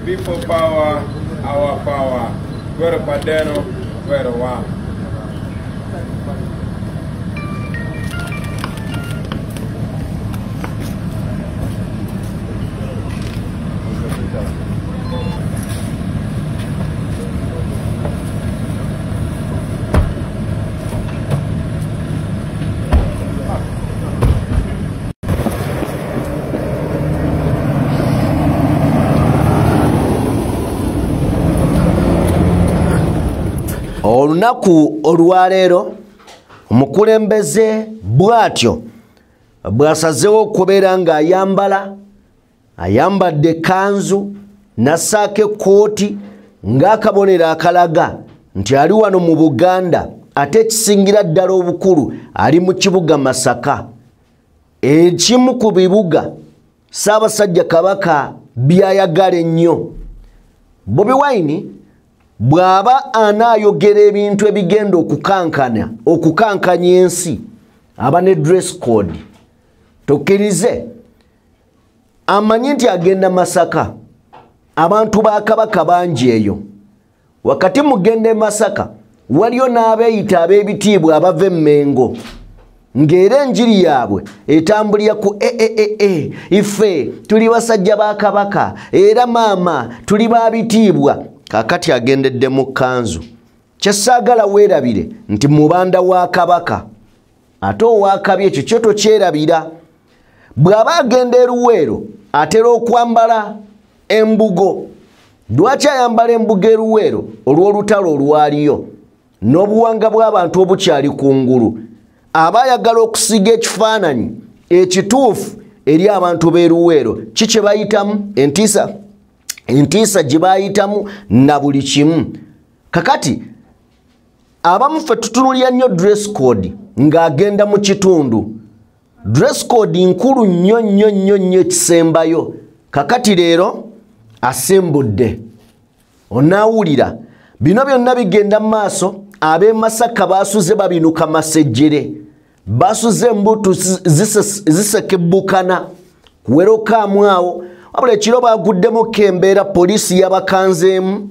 People power, our power. Guerra Padeno, Guerra Wa. Olunaku olwaleero omukulembeze bwatyo bwasazeewo okubeera nga ayambadde kanzu nassaako ekkooti ng'akabonero akalaga nti ali wano mu Buganda ate ekisingira ddala obukulu ali mu kibuga Masaka, ekimu ku bibuga Ssaabasajja Kabaka byayagala ennyo. Bobi Wine bw'aba anaayogera ebintu ebigenda okukankanya ensi aba ne dress code. Tokkirize amanyi nti agenda Masaka, abantu ba Kabaka bangi eyo. Wakati mugende Masaka waliyo n'abeeyita ab'ebitiibwa abava e Mengo, ng'era enjiri yaabwe etambulira ku ife tuli basajja ba Kabaka era maama tuli ba bitiibwa. Kakati agendedde mu kanzu. Kyesaagala weerabire nti mubanda wa Kabaka ate owakabi ekyo kyo tokyerabira. Bw'aba agenda eruweero atera okwambala embugo. Lwaki ayambala embugo eruweero? Olw'olutalo olwaliyo n'obuwanga bw'abantu obukyali kungulu. Aba ayagala okusiga ekifaananyi ekituufu eri abantu b'eruweero. Kiki bayitamu? Entiisa gye bayitamu na buli kimu. Kakati abamu ffe tutunulira nnyo dress code ng'agenda mu kitundu. Dress code nkulu nnyo ekisembayo. Kakati leero asimbudde. Onaawulira bino byonna bigenda mu maaso. Ab'e Masaka baasuze babinuka masejjere, baasuze embuto zisekebbukana kuwerokaamu awo. Wabula ekiro baguddemu kembeera poliisi yabakanzeemu,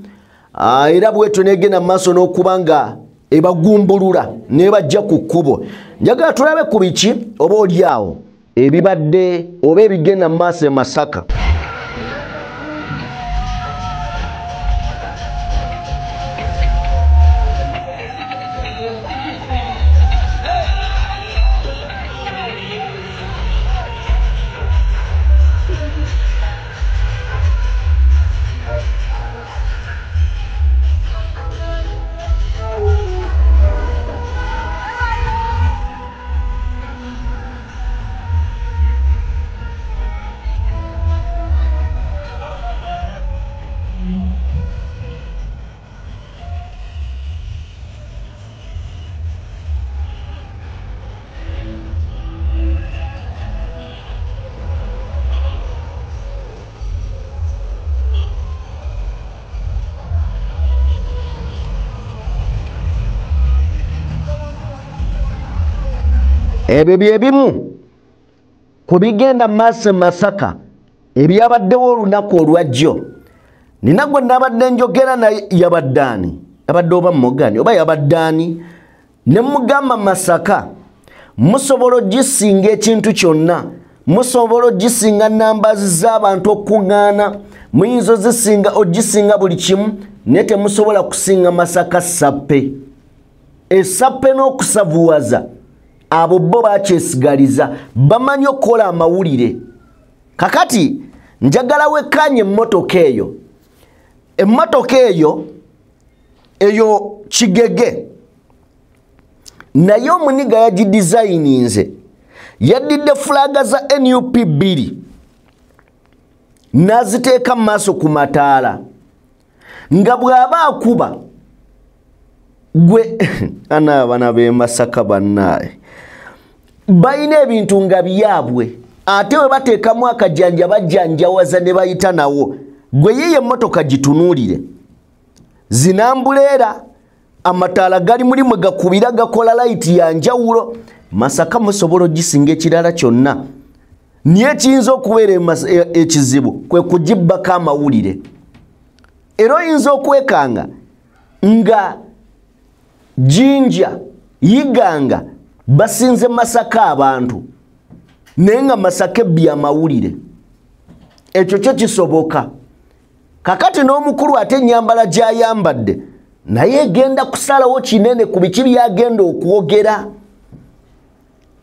era bwetyo negenda mu maaso n'okuba nga ebagumbulula nebajja ku kkubo. Njagala tulabe ku biki oba oli awo ebibadde oba ebigenda mu maaso e Masaka. Ebyo bye bimu ku bigenda maaso Masaka ebyabaddewo olunaku olwajjo. Nina gwe nabadde njogera na yabaddaani, yabadde oba mmogani oba yabaddaani, ne mugamba Masaka musobola ogisinga ekintu kyonna, musobola ogisinga nambazi z'abantu okuŋŋaana, muyinza ogisinga buli kimu, naye temusobola kusinga Masaka sappe. Esappe n'okusavuwaza abo bo bakyesigaliza, bamanyi okukola amawulire. Kakati njagala wekkaanye emmotoka eyo. Emmotoka eyo kigege, naye omuniga yagidizayininze. Yaddidde fulaga za NUP 2 n'aziteeka mu maaso ku mataala, nga bw'aba akuba gwe anaabana b'e Masaka bannaye bayina ebintu nga byabwe, ate we bateekamu akajanja bajjanjawaza ne bayita nawo. Gwe yiye emmotoka gitunuulire, zinambuleera, amataala gali mulimu gakubira gakola layiti ya njawulo. Masaka musobola ogisinga ekirala kyonna, niye kiyinza okubeera ekizibu kwe kugibbako amawulire. era oyinza okwekanga nga Jinja Yiganga basinze Masaka abantu naye nga Masaka ebbye amawulire. Ekyo kyo kisoboka. Kakati n'omukulu ate ennyambala gy'ayambadde naye egenda kusalawo kinene ku biki byagenda okwogera.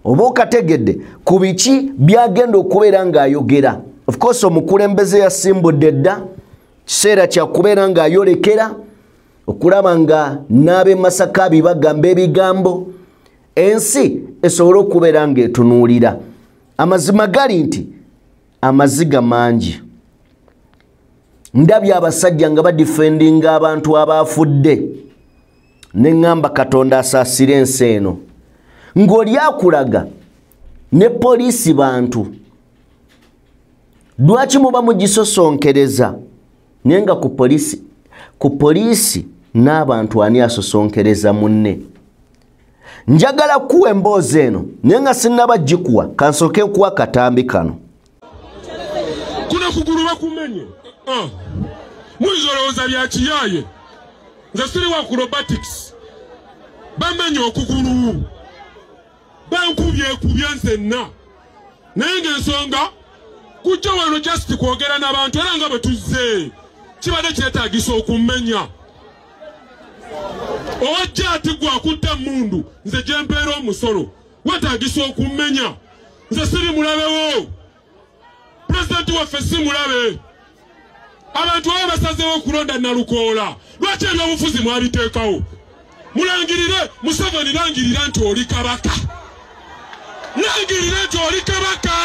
Oba okategedde ku biki byagenda okubeera ng'ayogera. Of course omukulembeze yasimbudde dda kiseera kya kubeera ng'ayolekera okulaba nga n'ab'e Masaka bagamba ebigambo ensi esobole okubeera ng'etunuulira. Amazima gali nti amaziga mangi. Ndabye abasajja nga badifendinga abantu abaafudde ne ngamba Katonda asaasire ensi eno. Ng'oli akulaga ne poliisi bantu. Lwaki muba mugisosonkereza? Naye nga ku poliisi n'abantu ani asosonkereza munne? Njagala kuwa emboozi eno naye nga sinnaba gikuwa kansooke nkuwa katambi kano. Kuna kugulu bakumenye. Muyinza bya kiyaye. Nze siri wa acrobatics. Bamenye okugulu. Bankubye nsenna. Naye ng'ensonga kujja wano just kwogera n'abantu era nga bwe tuzze. Kibadde kyetaagisa okumenya. Owajja ati gwe akutta mundu nze gye mpeera omusolo wetaagisa okumenya. Nze siri mulabewo. Pulezidenti waffe si mulabe. Abantu abo basazeewo okulonda Nalukoola. Lwaki ebyobufuzi mwabiteekawo? Mulangirire Museveni langirira nti oli kabaka. Langirira nti oli kabaka.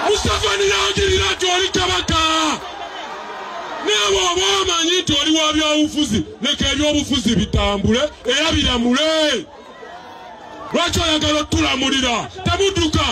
Museveni langirira nti oli kabaka. Nawe oba omanyi nti oli wa byobufuzi leka ebyobufuzi bitambule era biramule. Lwaki oyagala otulamulira? Tamudduka.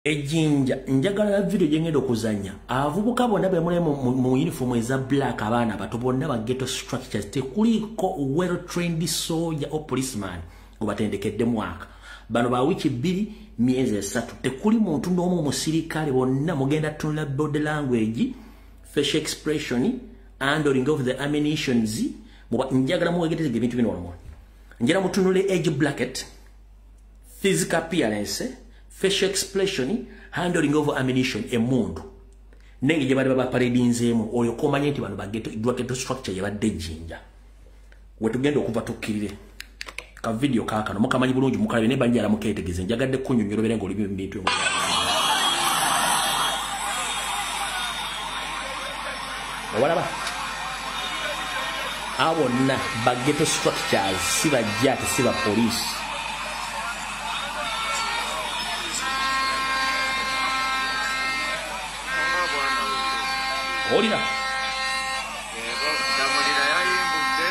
Ejinja njagala video jengendo kuzanya avubuka bonna be mule mu uniform eza black abana bato bonna ba ghetto structures tekuliko well trained soldier or policeman obatendekedde mwaka bano ba wiki 2 miezi 3 tekuli muntu n'omu musirikale bonna mugenda tunula body language facial expression handling of the ammunitions njagala muwegeteze ebintu bino wano njagala mutunule age bracket physical appearance facial expression handling of ammunition emundu nenge gye bali baba paredinzeemu oyo komanye nti bano baghetto structure yabadde Jinja wetugenda okuva tukkirire ka video kakano mukamanyi bulungi mukalabe ne banjala muketegeze njagadde kunnyonnyola berengo libi bintu walaba awonna baghetto structures siba jati siba police olina Damulira yayimbudde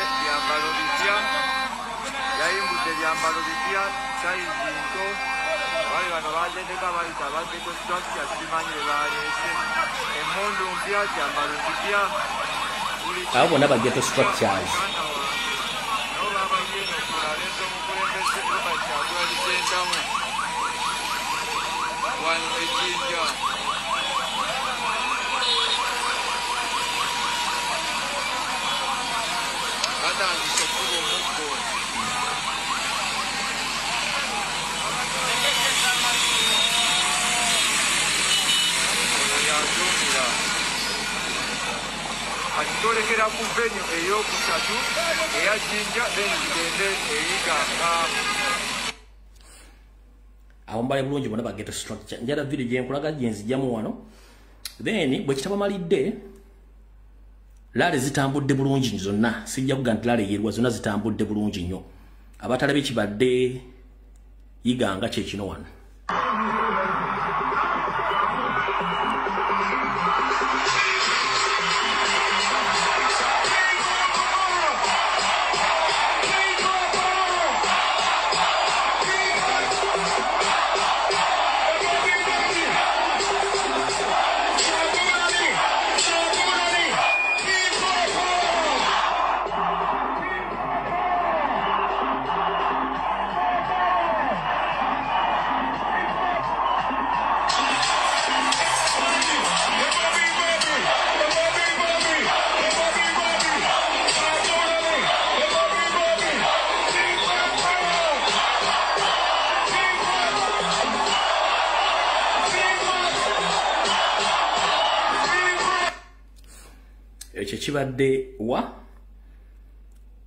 byambalo bipya saizi nto bali bano baatendeka bayita abageto structure simanyi bwe baleese emmundu mpya byambalo bipya abo bonna bageto structures nobabayeno kulaleeta omukulembeze Robert Kyagulanyi Ssentamu wano Ejjinja batandise okuba omuggo yatumira atitolekera ku venue eyokusatu eya Jinja then tugende eyiganga abo mbale bulungi bonna bageto structure njala video gyenkulaga gyenzijjamu wano then bwe kitaba malidde laale zitambudde bulungi zonna sijja kuga nti laale yerwa zonna zitambudde bulungi nnyo abatalabe kibadde yiganga kyekino wano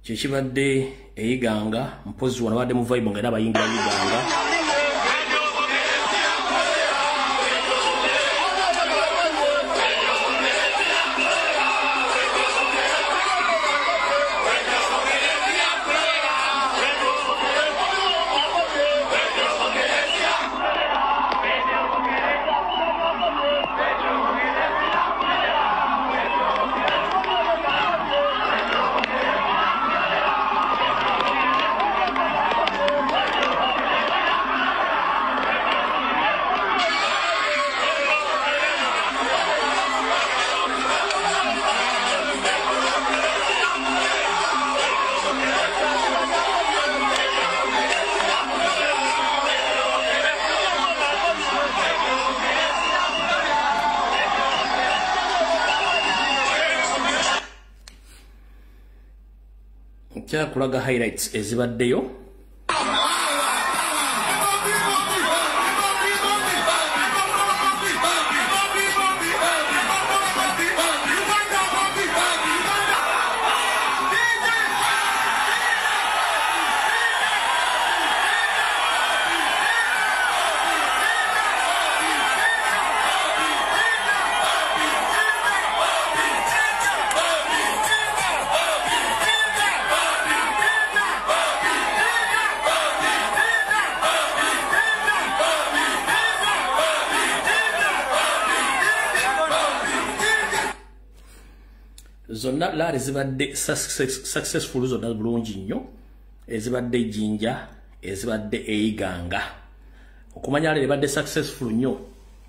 kyekibadde eyiganga mpozi wano badde mu vibe nga era abayingira yiganga kulaga highlights ezibaddeyo zonna laale zibadde successful zonna bulungi nnyo ezibadde Jinja ezibadde eyiganga okumanya leero badde successful nnyo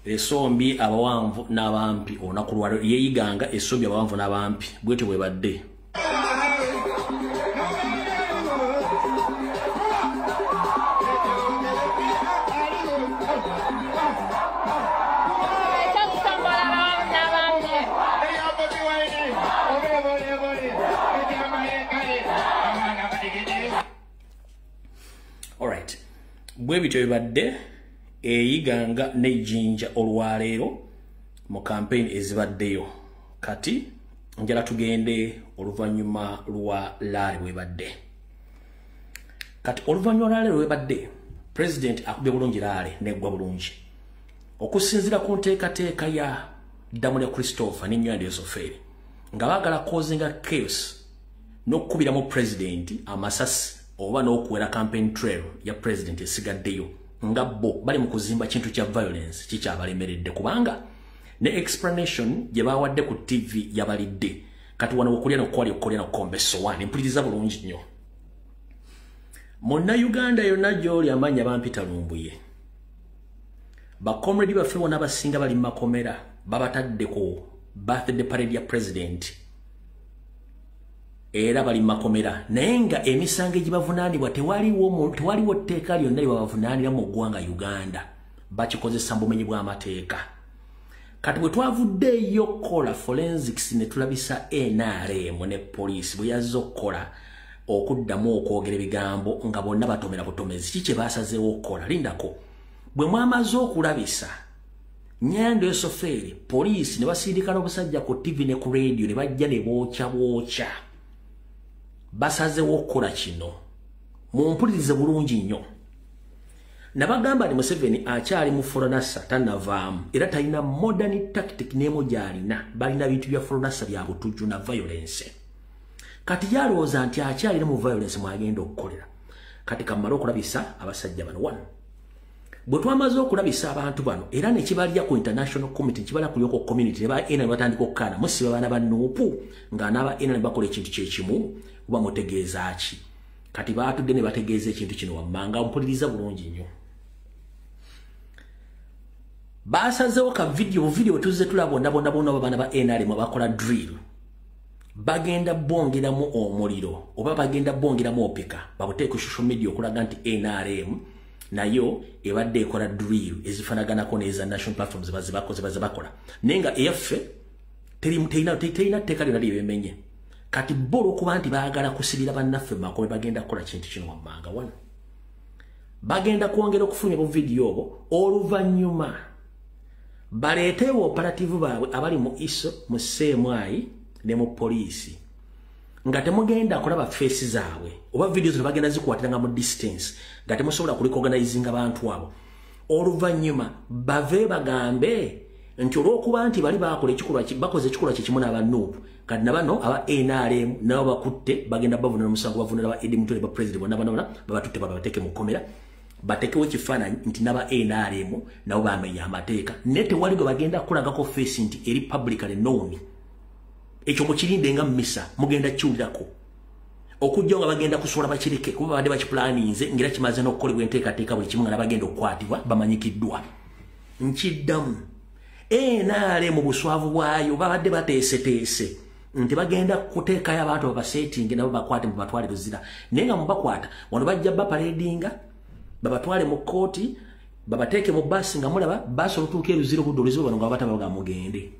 esombi abawanvu n'abampi olunaku lwalero yeyiganga esombi abawanvu n'abampi bwete bwe badde Alright. Bwe bityo bibadde eyiganga ne Jinja olwaleero mu campaign ezibaddeyo. Kati njala tugende oluvannyuma lwa laale webadde. Kati oluvannyuma lwa laale webadde President akubye bulungi laale neggwa bulungi. Okusinzira ku nteekateeka ya Damulya Christopher ne Nywandi Yosoferi nga baagala causinga chaos n'okukubiramu President amasasi oba n'okuwera campaign trail ya President esigaddeyo nga bo bali mu kuzimba kintu kya violence kikyabalemeredde kubanga ne explanation gye bawadde ku TV yabalidde kati wano okulya nokombe sowani mpuliriza bulungi nnyo Monna Uganda yonna gy'oli amanya bampita lumbuye bakomredi baffe bonna abasinga bali makomera babatadde ku birthday parade ya president era bali makomera naye nga emisango egibavunaanibwa tewaliwo tteeka lyonna lyebabavunaanira mu ggwanga Uganda bakikozesa mbumenyi bw'amateeka kati bwe twavuddeeyo okukola forensics ne tulabisa NRM ne poliisi bwe yazze okukola okuddamu okwogera ebigambo nga bonna batomera butomezi kiki baasazeewo okukola lindako bwe mwamaze okulabisa Nyando Esoferi poliisi ne basindika n'obusajja ku TV ne ku radio ne bajja ne bookya basazeewo okukola kino mumpulirize bulungi nnyo nabagamba ni Museveni akyali mu Foronasa tanavaamu era talina modern tactic n'emu gy'alina balina bintu bya Foronasa bya butujju na violence kati yalowooza nti akyalina mu violence mwagenda okukolera kati kamala okulabisa abasajja bano wano bwe twamaze okulabisa abantu bano era ne kibalya ku international committee kibala ku yoko community ne ba ena batandika okukana musiba baana ba Nuupu nga n'aba ena ne bakola ekintu kyekimu oba mutegeeza ki kati baatudde ne bategeeza ekintu kino wammanga mpuliriza bulungi nnyo basazeewo ka video tuzze tulaba bonna abaana ba NRM abakola drill bagenda bongeramu omuliro oba bagenda bongeramu opeka babuteeka social media okulaga nti NRM nayo ebadde ekola drill ezifanaganako n'eza national platforms baze bakola naye nga eyaffe terina tteeka lyonna lyebemenye kati bolo okuba nti baagala kusibira bannaffe makome bagenda kukola kintu kino wammanga wano bagenda kwongera okufulumya bu video obwo oluvannyuma baleetewo operative baabwe abali mu ISO mu CMI ne mu poliisi nga temugenda kulaba face zaabwe oba video zino bagenda zikwatiranga mu distance nga temusobola kulikorganizinga abantu abo oluvannyuma bave bagambe nti olw'okuba nti bali bakoze ekikolwa kyekimu n'abanuupu kati nabano aba NRM nabo bakutte bagenda bavunana omusango bavunana ba Eddie Mutwe ne ba president bonna babatutte babateeke mu kkomera batekewo ekifaananyi nti naba NRM nabo bamenya amateeka ne tewali gwe bagenda kulagako face nti eri publicly known ekyo mukirinde nga mmisa mugenda kiwulirako okujja nga bagenda kusobola bakireke kuba badde bakiplaninze ngira kimaze n'okukolebwa enteekateeka buli kimu nga nabagenda okukwatibwa bamanyikiddwa nkiddamu NRM mu buswavu bwayo babadde bateeseteese nti bagenda kuteekayo abantu babasetinge nabo bakwate mu batwale luzira naye nga mubakwata wano bajja baparedinga babatwale mu kooti babateeke mu basi nga mulaba basi olutuuka eruzira obudde oluzibu bano nga babatabaga mugende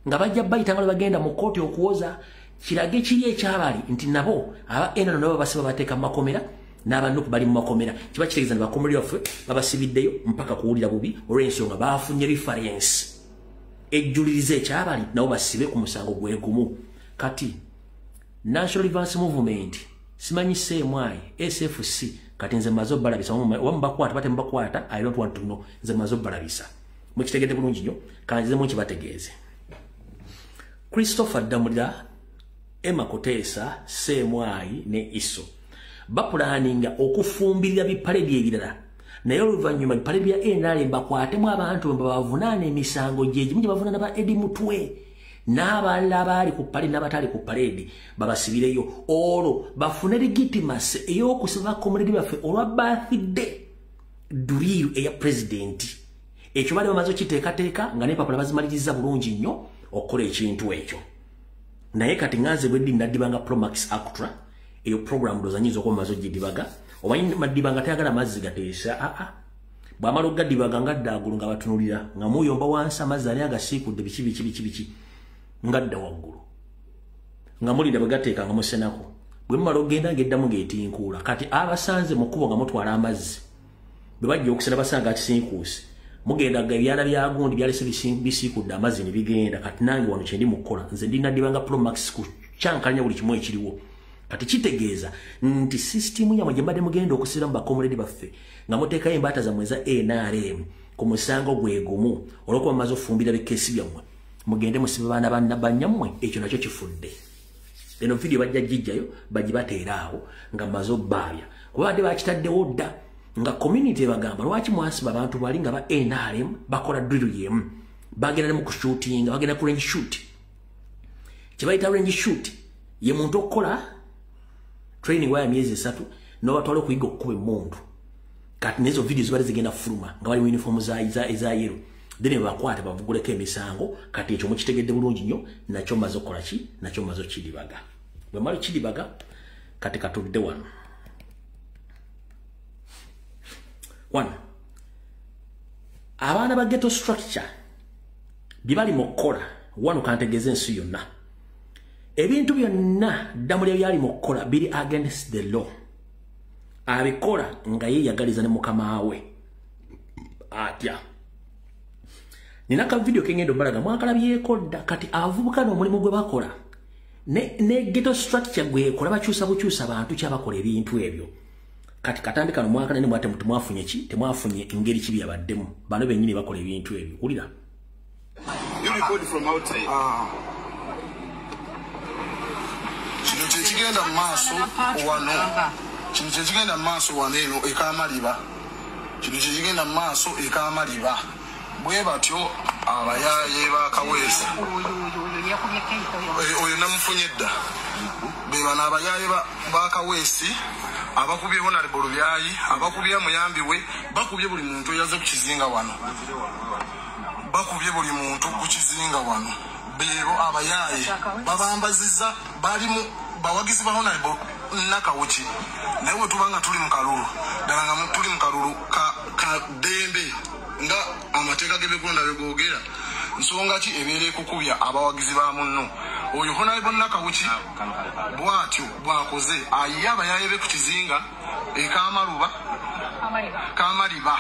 nga bajja bayita nga bagenda mu kooti okuwoza kirage kiri ekyabali nti nabo aba NRM nabo basiba bateeka mu makomera n'abanuupu bali mu makomera kiba kitegeeza ne bakomera baffe babasibiddeyo mpaka kuwulira bubi olw'ensonga bafunye reference ejjuliriza ekyabali nabo basibe ku musango gwegumu kati National Advance Movement simanyi CMI SFC kati nze mazo balabisa wamubakwata bate mubakwata I don't want to know nze mazo balabisa mukitegedde bulungi nnyo kanzize mu kibategeeze Christopher Damulira Emma Kotesa CMI ne ISO bapulaninga okufumbirira biparedi ebirala naye oluvannyuma biparedi bya NRM bakwatemu abantu babavunaana emisango gyegimu gye bavunaana ba Eddie Mutwe n'abalala baali ku paredi n'abatali ku paredi babasibireyo olwo bafune legitimacy ey'okusiba community baffe olwa birthday drill eya president ekyo bali bamaze okiteekateeka nga n'empapula bazimaliriza bulungi nnyo okukola ekintu ekyo naye kati nganze bweddi naddibanga Promax Actra eyo program dozanyiza okuba maze ogidibaga omanyi maddibanga tayagala mazzi gateesa bw'amala ogaddibaga ngaddagulu nga batunulira nga muyomba wansi amazzi ani agasiikudde biki ngadda waggulu nga mulida bwe gateeka nga musenako bwe mumala ogenda ng'eddamu ng'etinkuula kati abasanze mu kkubo nga mutwala amazzi bwe bajja okusera basanga akisinkuusi mugenda ga ebyala bya gundi byalese bisiikudde amazzi ne bigenda kati nange wano kyendi mukukola nze ndinaddibanga Promax ku kyankalanya buli kimu ekiriwo kati kitegeeza nti system yamwe gye mbadde mugenda okusira mu bakomredi baffe nga muteekayo embaata zammwe za NRM ku musango gwe gumu olw'okuba mumaze ofumbira bikeesi byammwe mugende musibe baana banyammwe ekyo nakyo kifudde eno video bajja gijjayo bagibateera awo nga mumaze obbaabya kuba badde bakitaddewo dda nga community bagamba lwaki mwasiba abantu bali nga ba NRM bakola drill yemu bagenda mu shooting bagenda ku range shoot kibaita range shoot ye muntu okola training wa miezi 3 no batwale kuyiga okuba emuntu kati nezo videos bali zigenda fuluma nga bali uniform za yero then bakwate bavuguleko emisango kati ekyo mukitegedde bulungi nnyo nakyo mazo kola ki nakyo mazo kilibaga bwe mali kilibaga kati katudde wano abaana ba ghetto structure bibali mukola wano kantegeze ensi yonna ebintu byonna damulya byali mukola biri against the law abikola nga yeyagaliza ne mukama we atya nina ka video kengendo balaga mwakala byekodda kati avubuka n'omulimu gwe bakola ne ghetto structure gwe kola bakyusa bukyusa abantu kyabakola ebintu ebyo kati katandika no mwakala ne mwate mwafunye ki temwafunye engeri kibi yabaddemu bano bennyini bakola ebintu ebyo ulira you record from outside kino kyekigenda mu maaso wano kino kyekigenda mu maaso wano eno ekamaliba kino kyekigenda mu maaso ekamaliba bwe batyo abayaye bakaweesa oyo namufunye dda be bano abayaye bakaweesi abakubye honorable Lubyayi abakubye muyambi we bakubye buli muntu yaze ku kizinga wano bakubye buli muntu ku kizinga wano bero abayaye babambaziza balimu bawagizi ba honorable Nakawuki nawe tubanga tuli mu kalulu dala nga tuli mu kalulu ka dembe nga amateeka gebegonda begogera nsonga ki ebere kukubya abawagizi ba munno oyo honorable Nakawuki bwatyo bwakoze ayaba yayebe ku kizinga kamaliba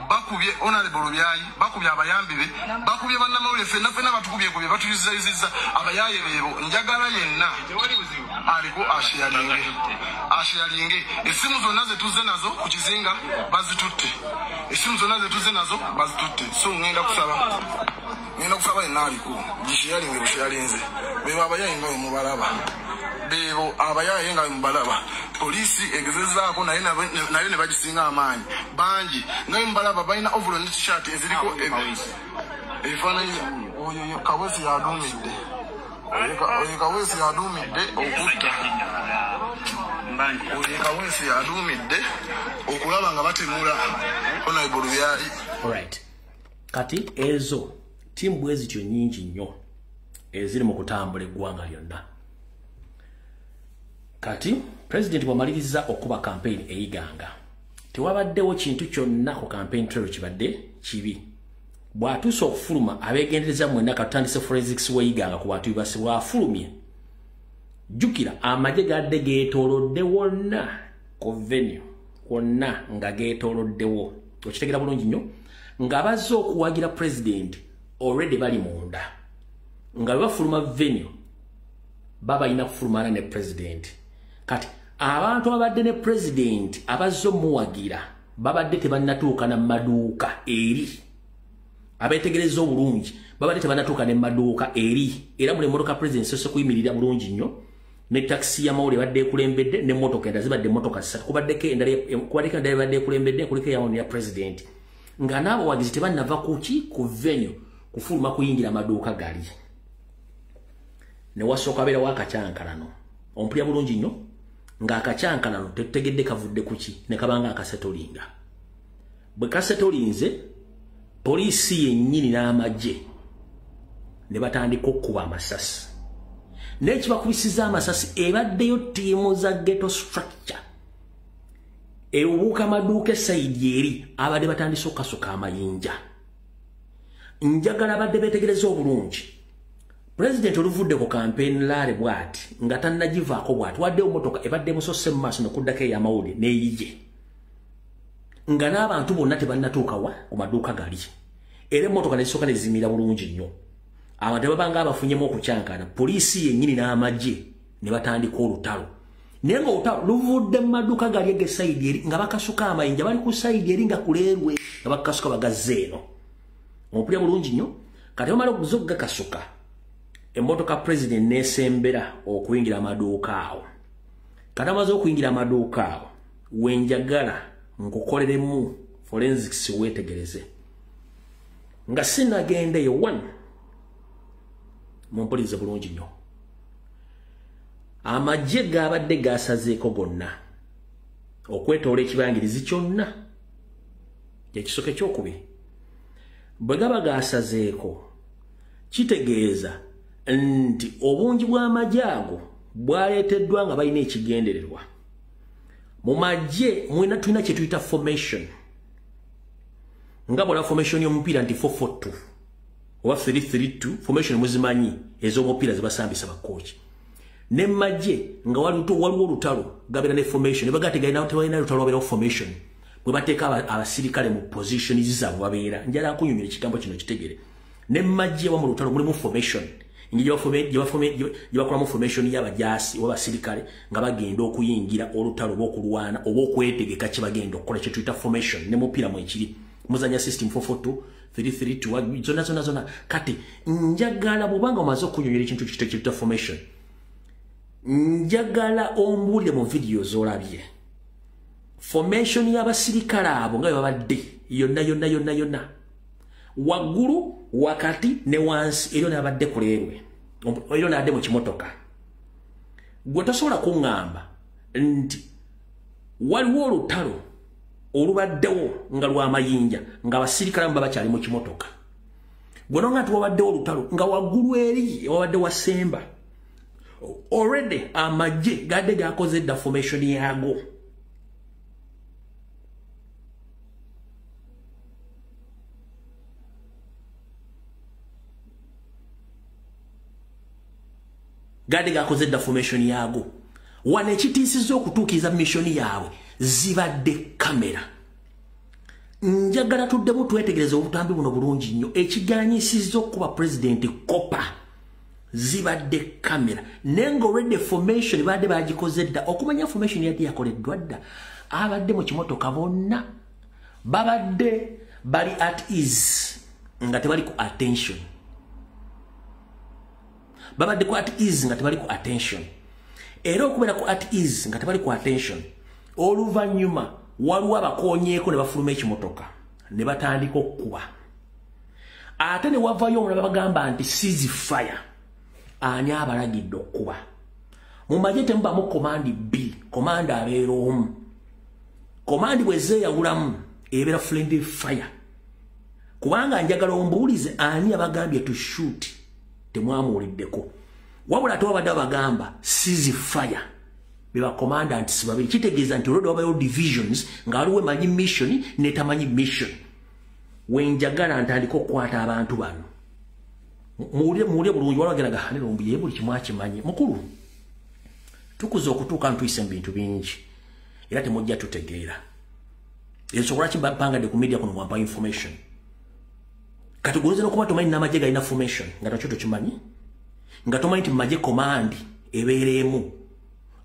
bakubye honorable Lubyayi bakubye abayambi be bakubye bannamawulire fenna batukubye kubye batuyizizza abayaye bebo njagala yenna aliko ashiyalinge esimu zonna zetuze nazo ku kizinga bazitutte so ngenda kusaba yenna aliko gishiyalinge bushiyalinze bebo abayaye nga mubalaba bebo abayaye nga mubalaba polisi egezezaako naye ne bagisinga amaanyi bangi nga mubalaba balina overall ne t-shirt eziriko ebifaananyi oyo Kaweesi yadumidde okutta oyo Kaweesi yadumidde okulaba nga batemula honorable Lubyayi. Alright, kati ezo timu bwezityo nyingi nnyo eziri mu kutambula eggwanga lyonna. Kati president bwamaliriza okuba campaign eyiganga tewabaddewo kintu kyonna ku campaign trail kibadde kibi bwatuusa okufuluma abeegendereza mwenna katandise forensics weyiganga ku bantu bibasibwa afulumye jjukira amagye gadde geetoolodde wonna ku venue wonna nga geetooloddewo okitegera bulungi nnyo nga bazze okuwagira president already bali munda nga bwe bafuluma venue baba ina kufulumana ne president kati abantu abadde ne president abazzo muwagira babadde tebannatuuka na maduuka eri abetegereza obulungi babadde tebannatuuka ne maduuka eri era mule motoka president sose kuyimirira bulungi nnyo ne taxi ya mawule badde kulembedde ne motoka enda zibadde motoka satu kubaddeko endala badde kulembedde kuliko ya president nga nabo wagizi tebannava kuki ku venue kufuluma kuyingira maduuka gali ne wasooka beera wakacyankalano ompulya bulungi nnyo nga akacyankalano tetutegedde kavudde kuki ne kabanga akasetolinga bwe kasetolinze polisi yennyini n'amagye ne batandika okukuba amasasi n'ekibakubisiza amasasi ebaddeyo ttiimu za ghetto structure ebuuka amaduuka esayidi eri abadde batandise okukasuka amayinja njagala abadde beetegereza obulungi president oluvudde ku campaign laale bwati nga tannagivaako bwati wadde emotoka ebadde musose mu maaso nokuddako ey'amawulire n'eyije nga n'abantu bonna tebannatuuka wa ku maduuka gali era emotoka nesooka nezimira bulungi nnyo abantu babanga abafunyemu okukyankana polisi yennyini n'amagye ne batandika olutalo naye nga olutalo luvudde mu maduuka gali egesayidi eri nga bakasuka amayinja bali ku sayidi eri nga kuleerwe nga bakasuka bagazze eno ompulya bulungi nnyo kati bamala okuza okugakasuka emotoka president nesembera okuyingira amaduuka awo kati amaze okuyingira amaduuka awo wenjagala nkukoleremu forensics wetegereze nga sinagende yo one mumpulirize bulungi nnyo amagye gabadde gasazeeko gonna okwetoola ekibangirizi kyonna ekisoke kyokubiri bwe gaba gasazeeko kitegeeza nti obungi bw'amagye ago bwaleeteddwa nga balina ekigendererwa mu magye mwina tulina kye tuyita formation nga bwala formation y'omupiira nti 442 oba 332 formation muzimanyi ez'omupiira zibasambisa bakooki ne magye nga waliwo olutalo gabeera ne formation ne bagategalina tebalina lutalo wabeerawo formation bwe bateeka abasirikale mu position zaabwe babeera njala akunyumira ekigambo kino kitegere ne magye wa mu lutalo mulimu formation gye bakolamu formation y'abajaasi oba basirikale nga bagenda okuyingira olutalo oba okulwana oba okwetegeka kye bagenda okukola kye tuyita formation ne mupiira mwekiri muzanya system 442 332 zona kati njagala bwobanga omaze okunyumira ekintu kituyita formation njagala ombuulire mu video zolabye formation y'abasirikale abo nga babadde yonna waggulu wakati ne wansi eryo nabadde kuleerwe eryo nabadde mu kimotoka gwe tosobola kuŋŋamba nti waliwo olutalo olubaddewo nga lw'amayinja nga abasirikale baba bakyali mu kimotoka gwe nonga nti wabaddewo olutalo nga waggulu eri wabadde wasemba already amagye gadde gakoze dda formation yago gadde gakoze dda formation yago wane ekitiisiza okutuukiriza mission yaabwe zibadde kamera njagala tuddemu twetegereza obutambi buno bulungi nnyo ekiganyisiza okuba president kopa zibadde kamera nengo already formation badde bagikoze dda okumanya formation yadde yakoleddwa dda abadde mu kimotoka bonna babadde bali at ease nga tebali ku attention babadde ku at ease nga tebali ku attention era okubeera ku at ease nga tebali ku attention oluvannyuma waliwo abakoonyeeko ne bafuluma ekimotoka ne batandika okkuba ate ne wavayo omulala bagamba nti ceasefire ani abalagidde okkuba mu magye temubamu komandi B komandi abeera omu komandi bwe zeeyawulamu ebeera friendly fire kubanga njagala ombuulize ani abagambye to shoot temwamuuliddeko wabula ate wabadde abagamba ceasefire beba commandants babiri kitegeeza nti olwedde wabayo divisions nga waliwo emanyi mission netamanyi mission wenjagala ntandika okukwata abantu bano muwulire bulungi walwageraga hanirombuye buli kimu akimanyi mukulu tukuza okutuuka ntuyise mu bintu bingi era temujja tutegeera ensobola kimbapangadde ku media kuno mwampa information kati gonze n'okuba tomanyi n'amagye galina formation nga nakyo tokimanyi nga tomanyi nti magye command ebeereemu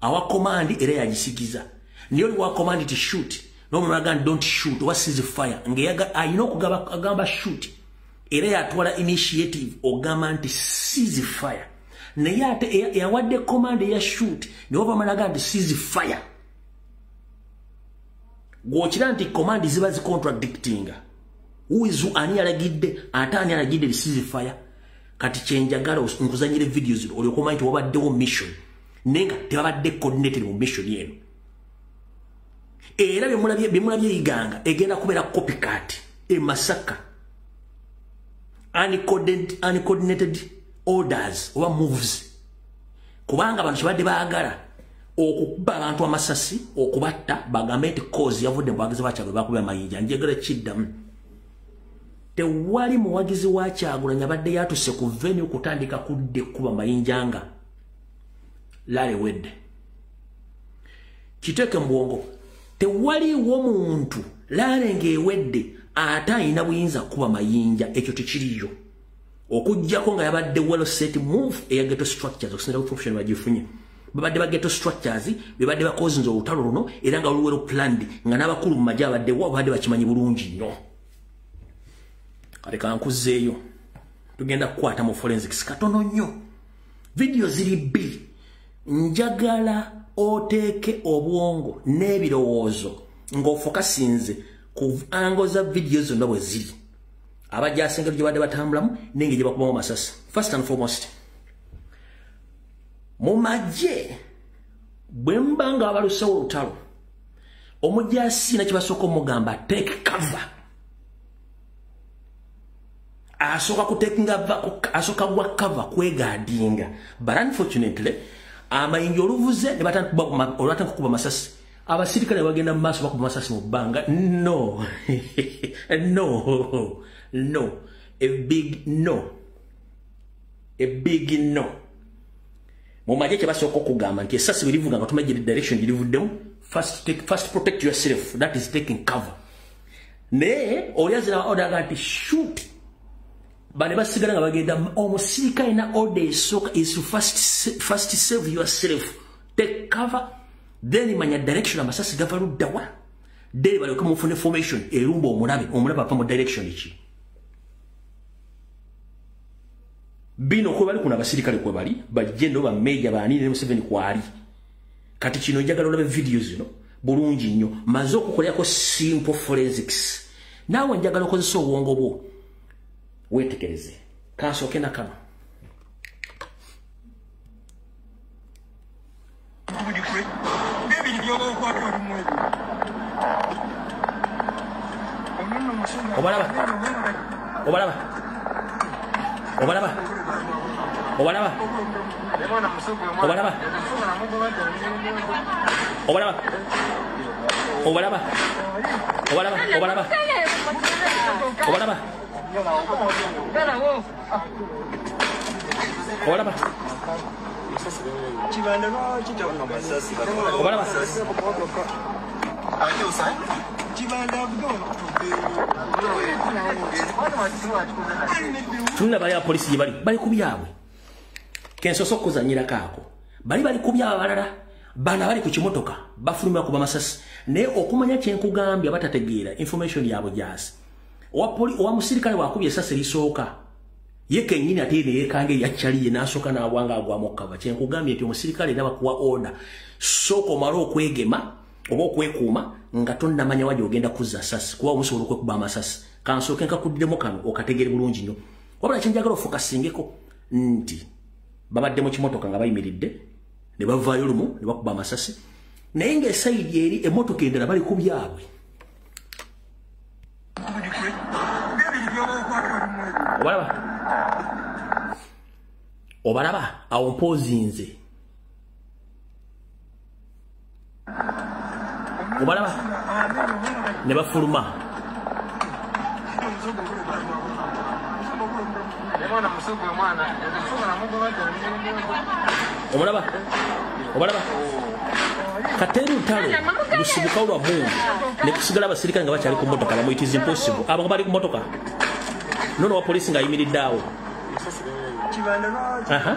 awa command era yagisigiza niyo liwa command to shoot n'omulala agamba don't shoot oba ceasefire ayina okugamba shoot era yatwala initiative ogamba nti ceasefire naye ate yawadde command eya shoot niwo bamala agamba nti ceasefire gwokira nti command ziba zicontradictinga ani yalagidde ate ani alagidde ceasefire kati kyenjagala nkuzanyire videos zino olyokomanyi nti wabaddewo mission nenga tebabadde coordinated mu mission yeno era byemulabye iganga egenda kubeera copycat Masaka uncoordinated orders oba moves kubanga abantu kibadde baagala okukuba abantu amasasi okubatta bagambe nti cause yavudde mu bawagizi bakyagwe bakuba amayinja njagala kiddamu tewali muwagizi wa Kyagulanyi abadde yatuse ku venue kutandika kudde kuba mayinja nga lalewedde kiteeke mbwongo tewaliwo muntu lalenge ewedde ate ayina buyinza kuba mayinja ekyo tekiriyo okujjako nga yabadde well set move eya ghetto structures okusinzira ku profession bagifunye babadde ba ghetto structures bebadde bakozinza olutalo luno era nga luwero planned nga n'abakulu mu majja abadde babadde bakimanyi bulungi nnyo kale kankuzeeyo tugenda kukwata mu forensics katono nnyo video ziri bbiri njagala oteeke obwongo n'ebirowoozo ng'ofokasinze ku ango za video zonna bwe ziri abajja engeri gye badde batambulamu n'engeri gye bakubamu amasasi. First and foremost, mu magye bwe mba nga abalusewo olutalo, omujaasi na kye basooka omugamba take cover. Asooka asooka gwa cover kwegaadinga. But unfortunately, amayinja oluvuze ne batandika kukuba masasi. Abasirikale bagenda mu maaso bakuba masasi mu bbanga. No. No. No. A big no. A big no. Mu magye kye basooka okugamba nti essasi bwe livuga nga tumanye direction gye livuddemu, first protect yourself. That is taking cover. Ne oli azira order nti shoot. Bane basigala nga bagenda omusirikale na order esooka is to first save yourself. Take cover. Then manya direction amasasi gava ludda wa. Then bali okamufune formation erumba omulabe apa mu direction ki. Bino kwe bali kuna basirikale kwe bali bajendo ba meja bani ne Museveni kwali. Kati kino njagala olabe videos zino bulungi nnyo maze okukolerako simple forensics. Naawe njagala okozesa obwongo bwo. Wetekereze. Kasooke na kano. Obalaba. Obalaba. Obalaba. Obalaba. Obalaba. Obalaba. Obalaba. Obalaba. Obalaba. Obalaba. Obalaba. Obalaba. Tuna bali apolisi bali kubyabwe. Kensoso kuzanyira kako. Bali kubyaba balala. Bana bali ku kimotoka bafulumira kuba masasi. Ne okumanya kyenkugambya batategeera information yabo jazz. Wa musirikale wakubye esasi lisooka. Yeke nyini ate ne yekange yachaliye nasoka na wanga agwamokaba. Kyenkugambye nti omusirikale naba kuwa order. Soko maro kwegema oba okwekuuma nga tonnamanya waje ogenda kuzza sasi kuba omusobola okwekuba amasasi. Kansooke nkakuddemu kano okategeere bulungi nnyo. Wabula kyenjagala ofokasingeko nti babadde mu kimotoka nga bayimiridde ne bavaayo lumu ne bakuba amasasi. Naye ng'esayidi eri emmotoka endala bali ku byabwe. Obalaba. Obalaba awo mpozinze. Obalaba. Ne bafuluma. Obalaba. Obalaba. Kateru talo lusibuka olwa mungu ne kusigala abasirikale nga bakyali ku motoka bamwe it is impossible. Abo bali ku motoka. Nono wa polisi nga yimiridde awo. Aha.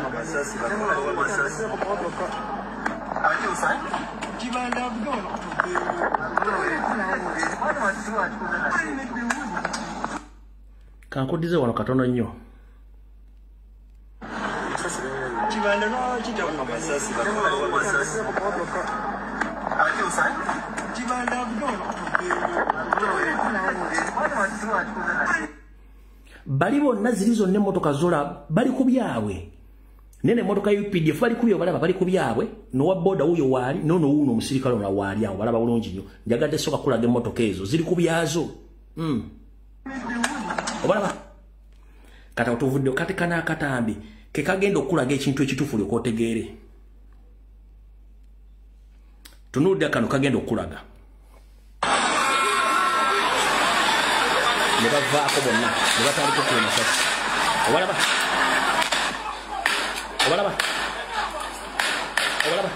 Kankudize wano katono nnyo. Bali bonna ziri zonna emmotoka zola bali ku byabwe. Nene emmotoka UPDF bali ku byabwe bali ku byabwe. Nowa boda uyo waali nono wuno omusirikale ona waali awo balaba bulungi nnyo. Njagadde soka kulaga emmotoka ezo ziri ku byazo. Obalaba. Kata otuvudde kati kana akatambi ke kagenda okulaga ekintu ekituufu lyo kotegeere. Tunudde kano kagenda okulaga. Ne bavaako bonna ne batandika okuba amasasi. Obalaba. Obalaba. Obalaba.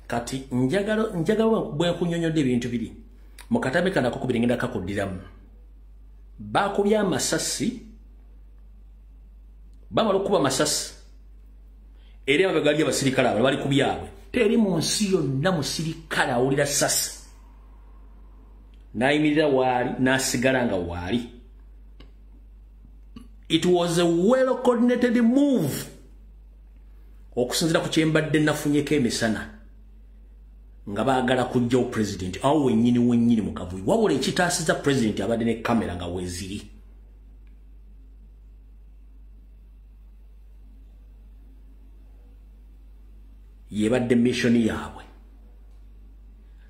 kati njagalo bwe kunyonyodde ebintu biri mu katambi kana ko kubirengenda kakuddiramu bakubya amasasi bamala okuba amasasi eri abagali abasirikale abo bali kubyabwe teri mu nsi yonna musirikale awulira sasi nayimirira waali nasigala nga waali. It was a well coordinated move okusinzira ku kyembadde nafunyeko emisana nga baagala kujjawo president awo wennyini mu kavuyo wabula ekitaasiza president abadde ne kamera nga weziri. Yebadde mission yaabwe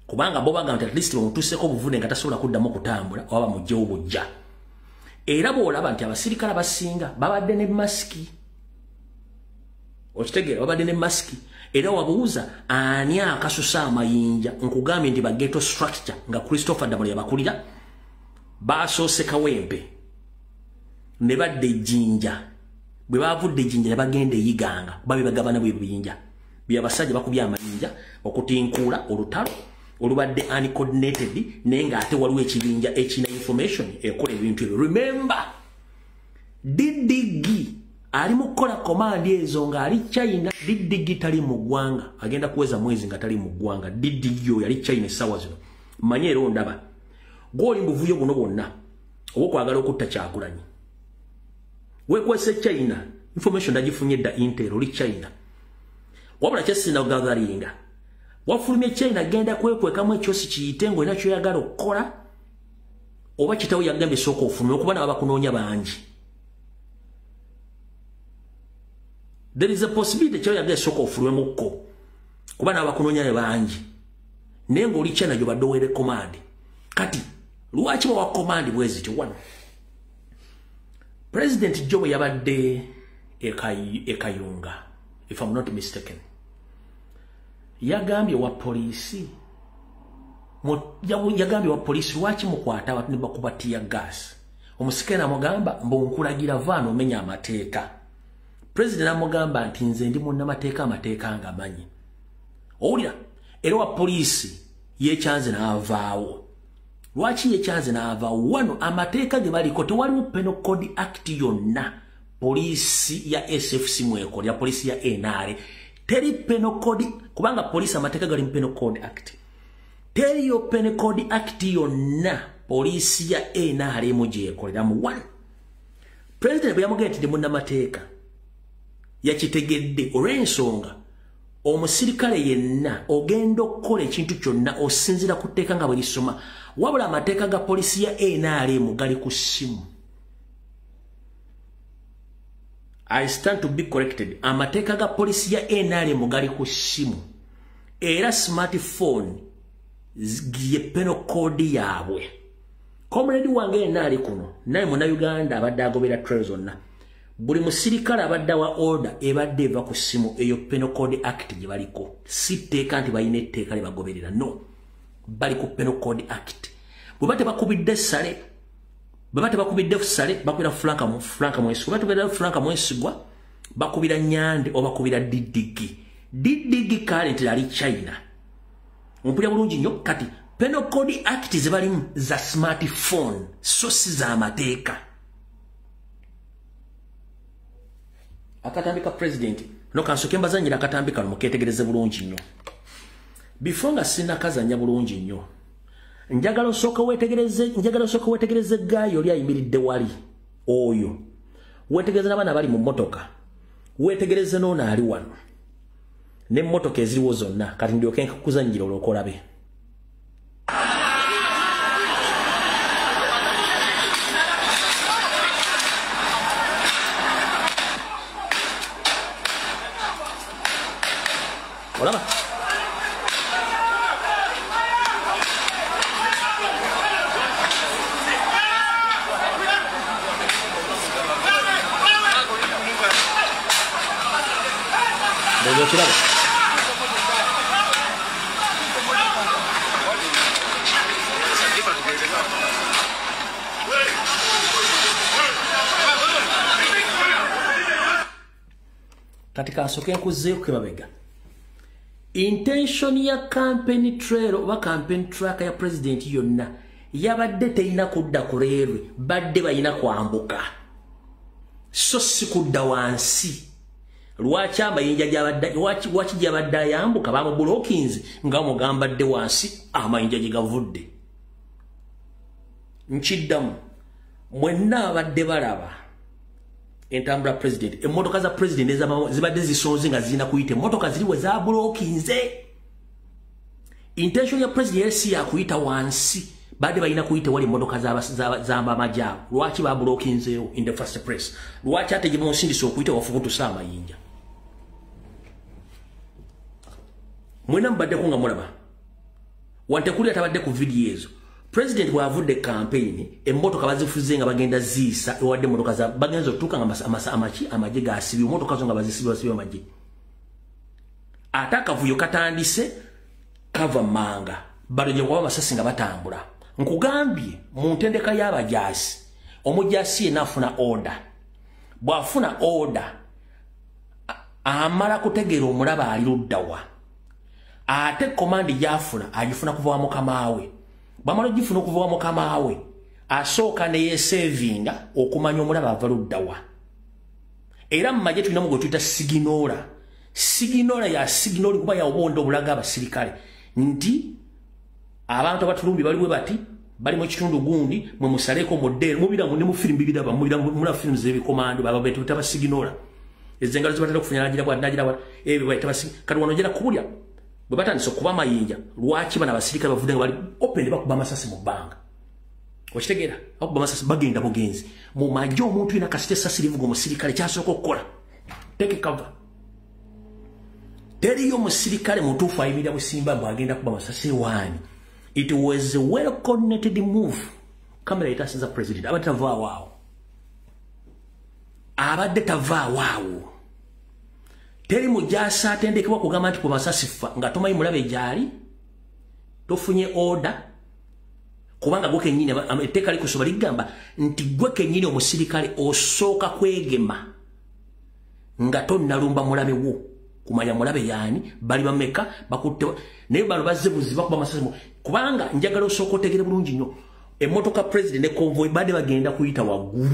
kubanga bo baga nti at least bamutuuseko obuvune nga tasobola kuddamu okutambula oba bamugjewo bujja. Era bw'olaba nti abasirikale abasinga babadde ne masiki okitegeera babadde ne masiki era wabuuza ani akasusa amayinja nkugambye nti ba ghetto structure nga Christopher Damuli yabakulira basoose Kawempe ne badde ejjinja bwe bavudde ejjinja ne bagenda eyiganga babe bagabana bwe buyinja byabasajja bakubya amayinja okutinkuula olutalo olubadde uncoordinated nenga ate waliwo ekibinja ekina information ekola ebintu ebyo. Remember Didigi ali mukola command ezo nga ali China. Didigi tali mu ggwanga agenda kuweza mwezi nga tali mu ggwanga. Didigi yo yali China sawa zino manye ero ndaba goli mbuvuyo buno bonna okwagala okutta Kyagulanyi wekwese China information dagifunye da Intel oli China wabula kyesina ogagalinga wafulumye China genda kwekwekamu ekyosi kiyitengo ina kyoyagala okukola oba kitawo yagambye sooka ofulumye okuba n'abakunoonya bangi. There is a possibility kyo yagambye sooka ofulumyemukko kuba n'abakunoonya bangi naye ng'oli China gy'obadde oweere command. Kati lwaki bawa command bwe ziti wano President Joe yabadde ekayunga if I'm not mistaken yagambye wa polisi lwaki mukwata abantu ne bakubatiya gas omusikena amugamba mbunkulagira vaano omenya amateeka. President amugamba nti nze ndi munnamateeka amateeka nga manyi owulira era wa polisi yekyanze n'avaawo. Lwaki yekyanze n'avaawo wano amateeka ge baliko tewaliwo Penal Code Act yonna polisi ya SFC mweko ya polisi ya NRA teri Penal Code kubanga polisi amateeka gali mu Penal Code Act teri yo Penal Code Act yonna polisi ya NRA muje ekolera mu one. President bwe yamugenda nti ndi munnamateeka yakitegedde olw'ensonga omusirikale yenna ogenda okukola ekintu kyonna osinzira ku tteeka nga bwe lisoma wabula amateeka ga polisi ya NRM gali ku ssimu. I stand to be corrected. Amateeka ga polisi ya NRM gali ku ssimu era smartphone ye Penal Code yaabwe. Comrade wange NRM kuno naye muna Uganda abadde agobera trail zonna buli musirikale abadde wa order ebadde eva ku ssimu eyo Penal Code Act gye baliko si tteeka nti balina etteeka lye bagoberera no bali ku Penal Code Act. Bwe bate bakubidde ssale bwe bakubidde ssale bakubira Franka Mwesigwa batubera Franka Mwesigwa bakubira Nyande oba bakubira Didigi kale nti ali China mpulya bulungi nnyo. Kati Penal Code Act ze balimu za smartphone so si za amateeka. Akatambika president no kansoke mbazanyira akatambika no muketegereze bulungi nnyo before nga sina kazanya bulungi nnyo njagala soka wetegereze gayo oli ayimiridde wali oyo wetegereze n'abaana bali mu motoka wetegereze n'ona ali wano ne motoka eziriwo zonna kati ndyoke nkakuzanyira olwokolabe. Olaba Dojo kirabo katika asoke nkuzeeko kebabega intention ya campaign trail oba campaign track ya president yonna yabadde teina kudda ku railway badde bayina kwambuka so si kudda wansi lwaki amayinja waki gyabadde ayambuka bamu blockings nga mugambadde wansi amayinja gigavudde nkiddamu mwenna abadde balaba entambula president emmotoka za president zibadde zisonze nga zirina kuyita emmotoka ziriwe za blokinze intention ya president yesi yakuyita wansi badde balina kuyita wali emmotoka z'amamajja lwaki ba blokinzeewo in the first place lwaki ate gye bamusindisa okuyita wafubutusa amayinja mwena mbaddeko nga mulaba wantekuli atabadde ku video ezo president bwavudde campaign emmotoka bazifuze nga bagenda ziisa ewadde emmotoka za bagenza otuuka nga amagye gasibye emmotoka zo nga bazisibye amagye ate akavuyo katandise kava manga bado gye kuba amasasi nga batambula nkugambye mu ntendeka y'abajaasi omujaasi yenna afuna order bw'afuna order amala kutegeera omulaba ali luddawa ate komandi gy'afuna agifuna kuva wa mukama we bamala gifuna okuva wa mukama we asooka ne yeesevinga okumanya omulaba ava luddawa era mu magye tulinamu gwe tuyita siginola ya siginoli kuba yaobonda obulaga abasirikale nti abantu abatulumbi baliwe bati bali mu kitundu gundi mwe musaleko model mubiramu ne mu film bibiraba mula film z'ebikomando baba betu tabasiginola ezengalo zibatera kufunyanagira kwa nagira ebi bayita basi kati wanojera kubulya bwe batandise okuba mayinja lwaki bana abasirikale bavudde nga bali open bakuba amasasi mu bbanga okitegeera bakuba amasasi bagenda bugenzi mu majjo omuntu ina kasite sasi livuga omusirikale kyasooka okukola take cover teriyo omusirikale mutuufu ayimirira busimba mbwagenda kuba amasasi ewaani. It was a well coordinated move. Kamera itasinza president abadde tava waawo abadde tava waawo teri mujasa atendekebwa kugamba nti ku masasi fa nga tomayi mulabe gyali tofunye order kubanga gwe kenyine etteeka likusoba ligamba nti gwe kenyine omusirikale osooka kwegema nga tonnalumba mulabe wo kumanya mulabe yani bali bameka bakutte naye balo bazze buziba kuba masasi kubanga njagala osooka otegere bulungi nnyo emmotoka president ne convoy badde bagenda kuyita waggulu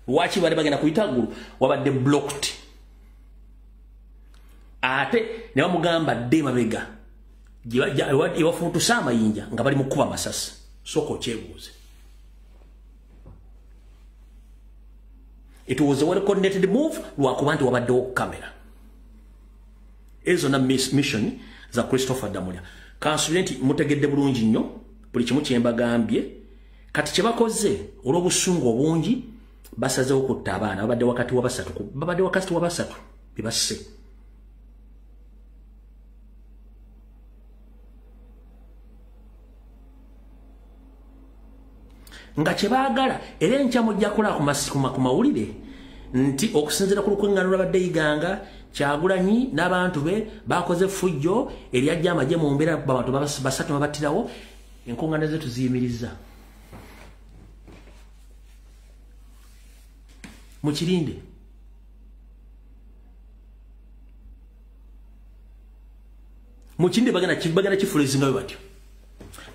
lwaki badde bagenda kuyita waggulu wabadde blocked ate ne bamugamba dde mabega ewafuutusa amayinja nga bali mu kuba masasi sooka okyebuuze. It was a well coordinated move lwakuba nti wabaddewo kamera ezo na mission za Christopher Damulya kansubire nti mutegedde bulungi nnyo buli kimu kyembagambye kati kyebakoze olw'obusungu obungi basazeewo kutta abaana babadde wakati wa basatu bebasse nga kyebaagala era enkya mujja kola ku mawulire nti okusinziira ku lukuŋŋaano lwabadde yiganga Kyagulanyi n'abantu be bakoze fujjo eryajja amagye mu mbeera abantu basatu babattirawo enkuŋŋaana zetu ziyimiriza mukirinde bagenda kifulizingayo batyo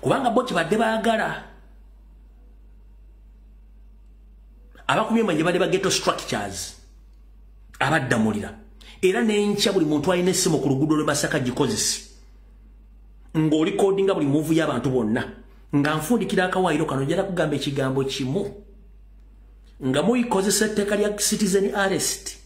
kubanga bo kibadde baagala abakumye manje bali ba ghetto structures abaddamulira era n'enkya buli muntu alina essimu ku luguudo lw'e Masaka gikozesi ng'oli kodinga buli muvu y'abantu bonna nga nfundikira akawaayiro kano njala kugamba ekigambo kimu nga muyikozesa etteeka lya citizen arrest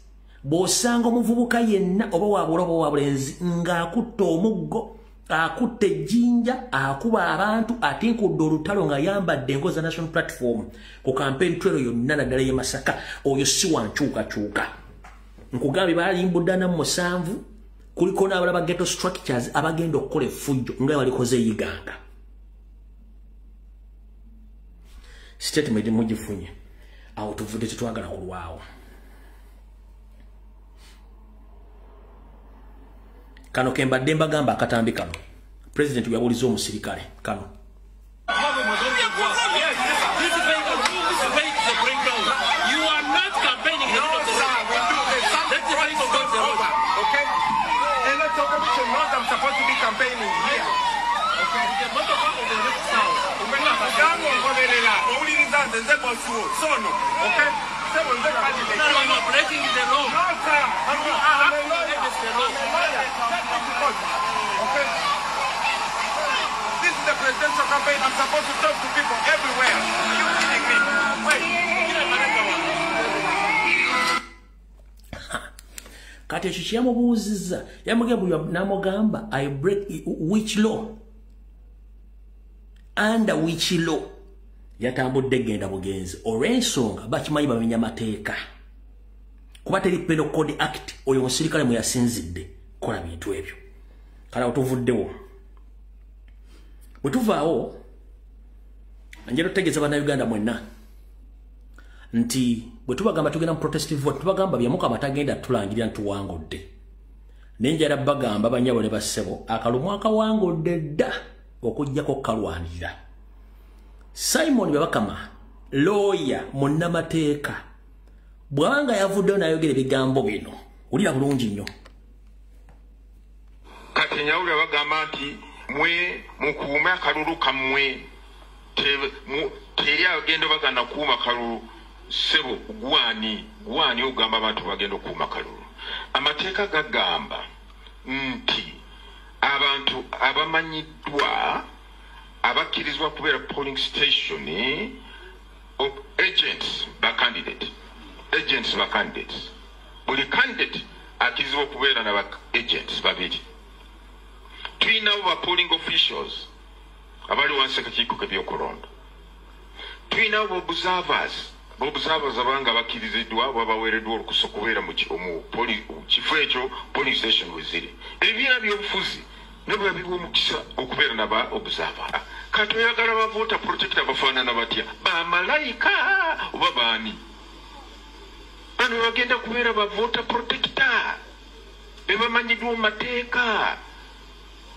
bw'osanga omuvubuka yenna oba wabula oba wabulenzi ng'akutta omuggo akutta ejjinja akuba abantu atinkudde olutalo nga yambadde engoza national platform ku campaign trail yonna naddala y'e Masaka oyo si wankyukakyuka nkugambye balimbudde na 7 kuliko n'abalala ba ghetto structures abagenda okukola effujjo nga balikoze yiganga statement mugifunye awo tuvudde tetwagala kulwawo kano kembadde mbagamba akatambi kano president yabuliza omusirikale kano You are not campaigning. President's opposition knows I'm supposed to be campaigning here. Okay. Okay. You're breaking the law. No, sir. You are against the law. Okay. This is the presidential campaign. I'm supposed to talk to people everywhere. Are you kidding me? Wait. Kati ekyo kyamubuuzizza yamugamba n'amugamba I break which law? Under which law? Yatambudde genda bugenzi olw'ensonga bakimanyi bamenya mateeka kuba teri Penal Code Act oyo musirikale mwe yasinzidde kola bintu ebyo kala otuvuddewo bwe tuvaawo njero tegeza bana Uganda mwenna nti bwe tubagamba tugenda mu protestive vote tubagamba byamuka amatagenda tulangirira ntuwangudde nenjala bagamba banyabo ne bassebo akalumu akawangudde dda okujjako kalwanirira Simon Babakama lawyer munnamateeka bwanga yavuddeyo n'ayogera ebigambo bino ulira bulungi nnyo kati nyawulira bagamba nti mwe mukuume akalulu kammwe teri agenda baganda kuuma kalulu sebo gwani ogamba abantu bagenda okuuma kalulu amateeka gagamba nti abantu abamanyiddwa abakkirizibwa kubeera polling station of agents ba candidates buli candidate akkirizibwa okubeera na agents babiri tulinawo ba polling officials abali wansi akakiiko k'ebyokulonda tulinawo observers abanga bakkiriziddwa babaweereddwa olukusa okubeera mu kifo ekyo polling station we ziri ebibiina by'obufuzi nabo babirwa omukisa okubeera naba observer kati oyagala ba voter protector bafaanana batya bamalayika oba baani bano bagenda kubeera ba voter protector bebamanyiddwa mu mateeka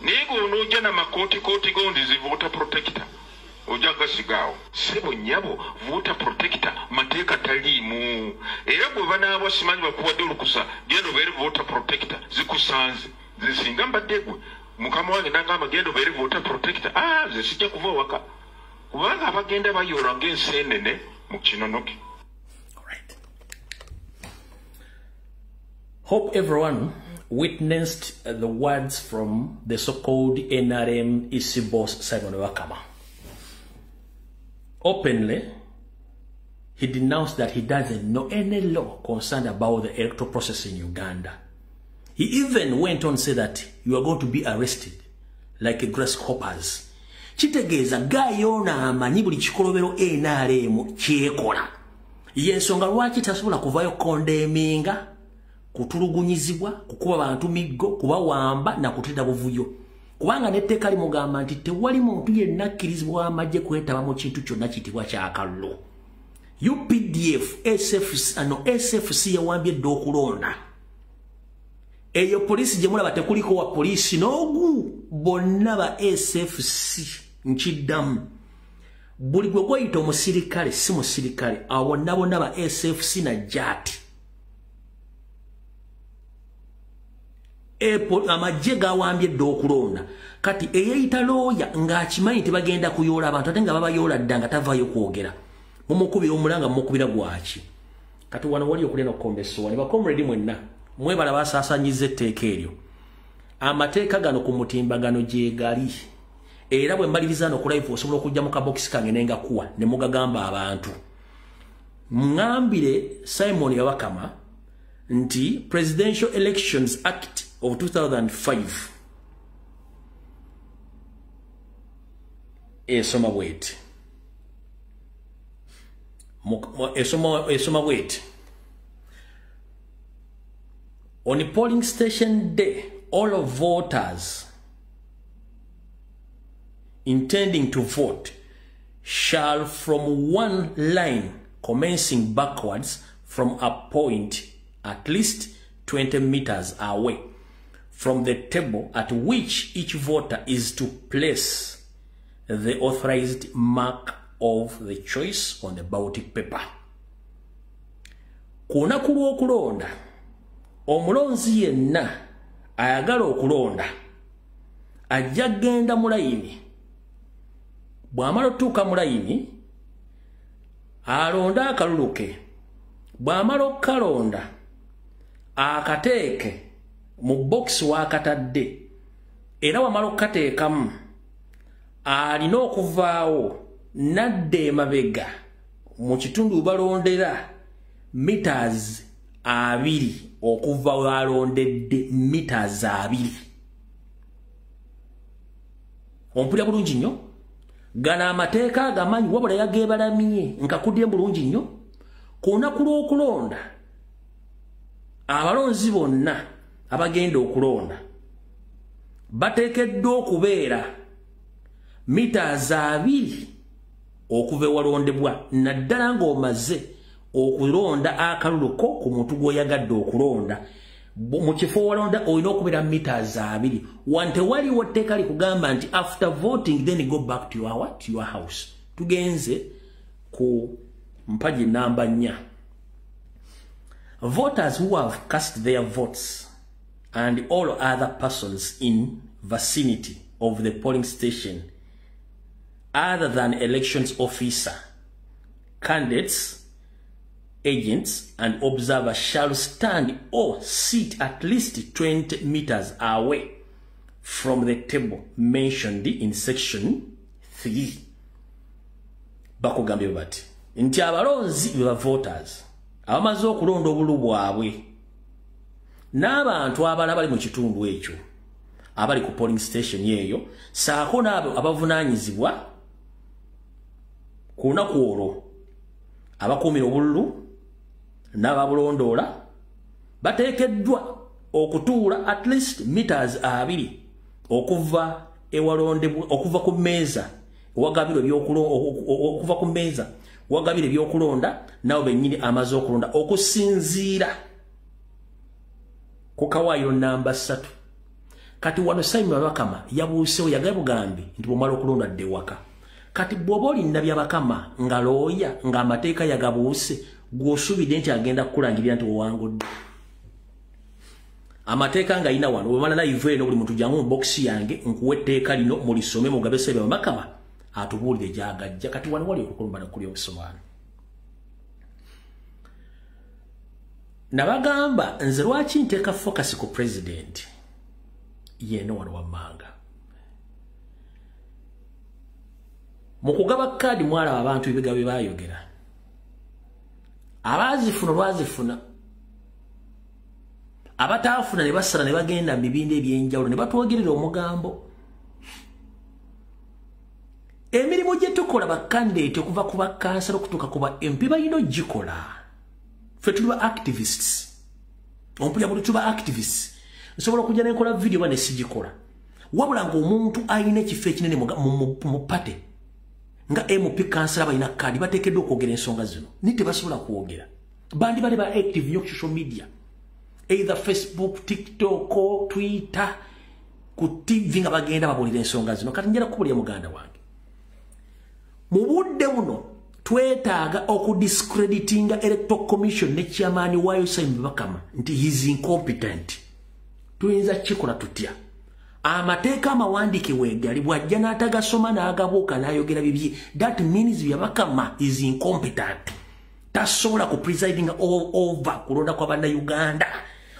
naye g'onoojja n'amakooti gondi zi voter protector ojja gasigaawo sebo nnyabo voter protector mateeka taliimu era bwe banaabwa simanyi bakuwadde olukusa genda obeere voter protector zikusanze nze singa mbadde gwe mukama wange nangamba genda obeere voter protector nze sijja kuva waka kubanga abagenda bayoola ng'enseenene mu kinonoke. Hope everyone witnessed the words from the so-called NRM EC boss Simon Babakama. Openly, he denounced that he doesn't know any law concerned about the electoral process in Uganda. He even went on to say that you are going to be arrested like grasshoppers. Kitegeeza gayona amanyi buli kikolobero NRM kyekola. Yensonga lwaki tasobola kuvayo kondeminga kutulugunyizibwa kukuba bantu miggo kubawamba na kutenda buvuyo. Kubanga netteeka limugamba nti tewali muntu yenna akkirizibwa amagye kwetaba mu kintu kyonna kitibwa kyakalulu. UPDF, SFC yawambye dda okulonda. Eyo polisi gye mulaba tekuliko wa polisi n'ogu bonna ba SFC nkiddamu. Buli gwe gweyita omusirikale si musirikale awo bonna ba SFC na jati. Amagye gawambye dda okulonda kati eyeyita looya ng'akimanyi tebagenda kuyoola abantu ate nga babayoola dda nga tavaayo kwogera mumukubira omulanga mumukubira gwaki kati wano wali okulina okukombesowa ne bakomredi mwenna mwebala basaasanyiza etteeka eryo amateeka gano ku mutimbagano gye gali era bwe mbaliriza n'okulive osobola okujja mu kabokisi kange nengakuwa ne mugagamba abantu ngambire Simon Babakama nti Presidential Elections Act of 2005 esoma bweti esoma bweti on a polling station day all of voters intending to vote shall from one line commencing backwards from a point at least 20 meters away from the table at which each voter is to place the authorized mark of the choice on the ballot paper. Kuna kulonda omulonzi yenna ayagala okulonda ajja genda mu layini bw'amala otuuka mu layini alonda akalulu ke bw'amala okukalonda akateeke mu bokisi w'akatadde era wamala okukateekamu alina okuvaawo nadda emabega mu kitundu balondera meters 2 okuva walondedde meters 2 ompulira bulungi nnyo gana amateeka agamanyi wabula yageebalamye nkakudde bulungi nnyo ku lunaku lw'okulonda abalonzi bonna abagenda okulonda bateekeddwa okubeera meters 2 okuva ewalondebwa naddala ng'omaze okulonda akaluluko ku muntu gw'oyagadde okulonda mu kifo walonda olina okubeera meters 2 wante waliwo tteeka likugamba nti after voting then go back to your house. Tugenze ku mpaji namba 4. Voters who have cast their votes and all other persons in vicinity of the polling station other than elections officer, candidates, agents, and observers shall stand or sit at least 20 meters away from the table mentioned in section 3. Bakugambye bati nti abalonzi beba voters abamaze okulonda obulu bwabwe n'abantu abalala bali mu kitundu ekyo abali ku polling station yeyo saako n'abo abavunaanyizibwa ku lunaku olwo abakuumira obululu n'ababulondoola bateekeddwa okutuula at least meters 2 okuva ewalondebwa okuva ku mmeeza okuva ku mmeeza wagabire ebyokulonda nabo bennyini amaze okulonda okusinziira ku kawaayo namba 3. Kati wano Simon Bakama yabuusewo yagala bugambi nti bw'omala okulonda dde waka. Kati bw'oba olinda byabakama nga looya ng'amateeka yagabuuse gw'osuubidde nti agenda kukulangirira nti wowangudde. Amateeka nga yina wano bw'omala live eno buli muntu jangu mu bokisi yange nkuwa etteeka lino mulisome mugabese byabakama atubuulire gyagajja. Kati wano wali okukulumbana kuli obusowaano. Nabagamba nze lwaki nteeka focus ku president yeno wano wammanga. Mu kugaba kaadi mwalaba abantu ebiga bye baayogera. Abaazifuna lwazifuna. Abataafuna ne basala ne bagenda mu bibinda ebyenjawulo ne batwogerera omugambo. Emirimu gye tukola bakandidate okuva ku bakansala okutuuka ku ba MP balina ogikola. Ffe tuli ba activists. Ompulira buli tuba activists. Nsobola okujja n'enkola video ba ne sigikola. Wabula ng'omuntu alina ekifo ekinene mu pate nga MP kansala balina kaadi bateekeddwa okwogera ensonga zino. Ni tebasobola kwogera. Bandi bali ba active nnyo ku social media. Either Facebook, TikTok, Twitter, ku TV nga bagenda babuulira ensonga zino. Kati njala kubulya muganda wange. Mu budde buno twetaaga okudiscreditinga Electoral Commission ne chairman wayo Simon Bakama nti he is incompetent. Tuyinza kikola tutya? Amateeka amawandiike weegali bw'ajja n'atagasoma n'agabuuka n'ayogera bibye. That means Bakama is incompetent. Tasobola ku presiding over kulonda kwa bannayuganda.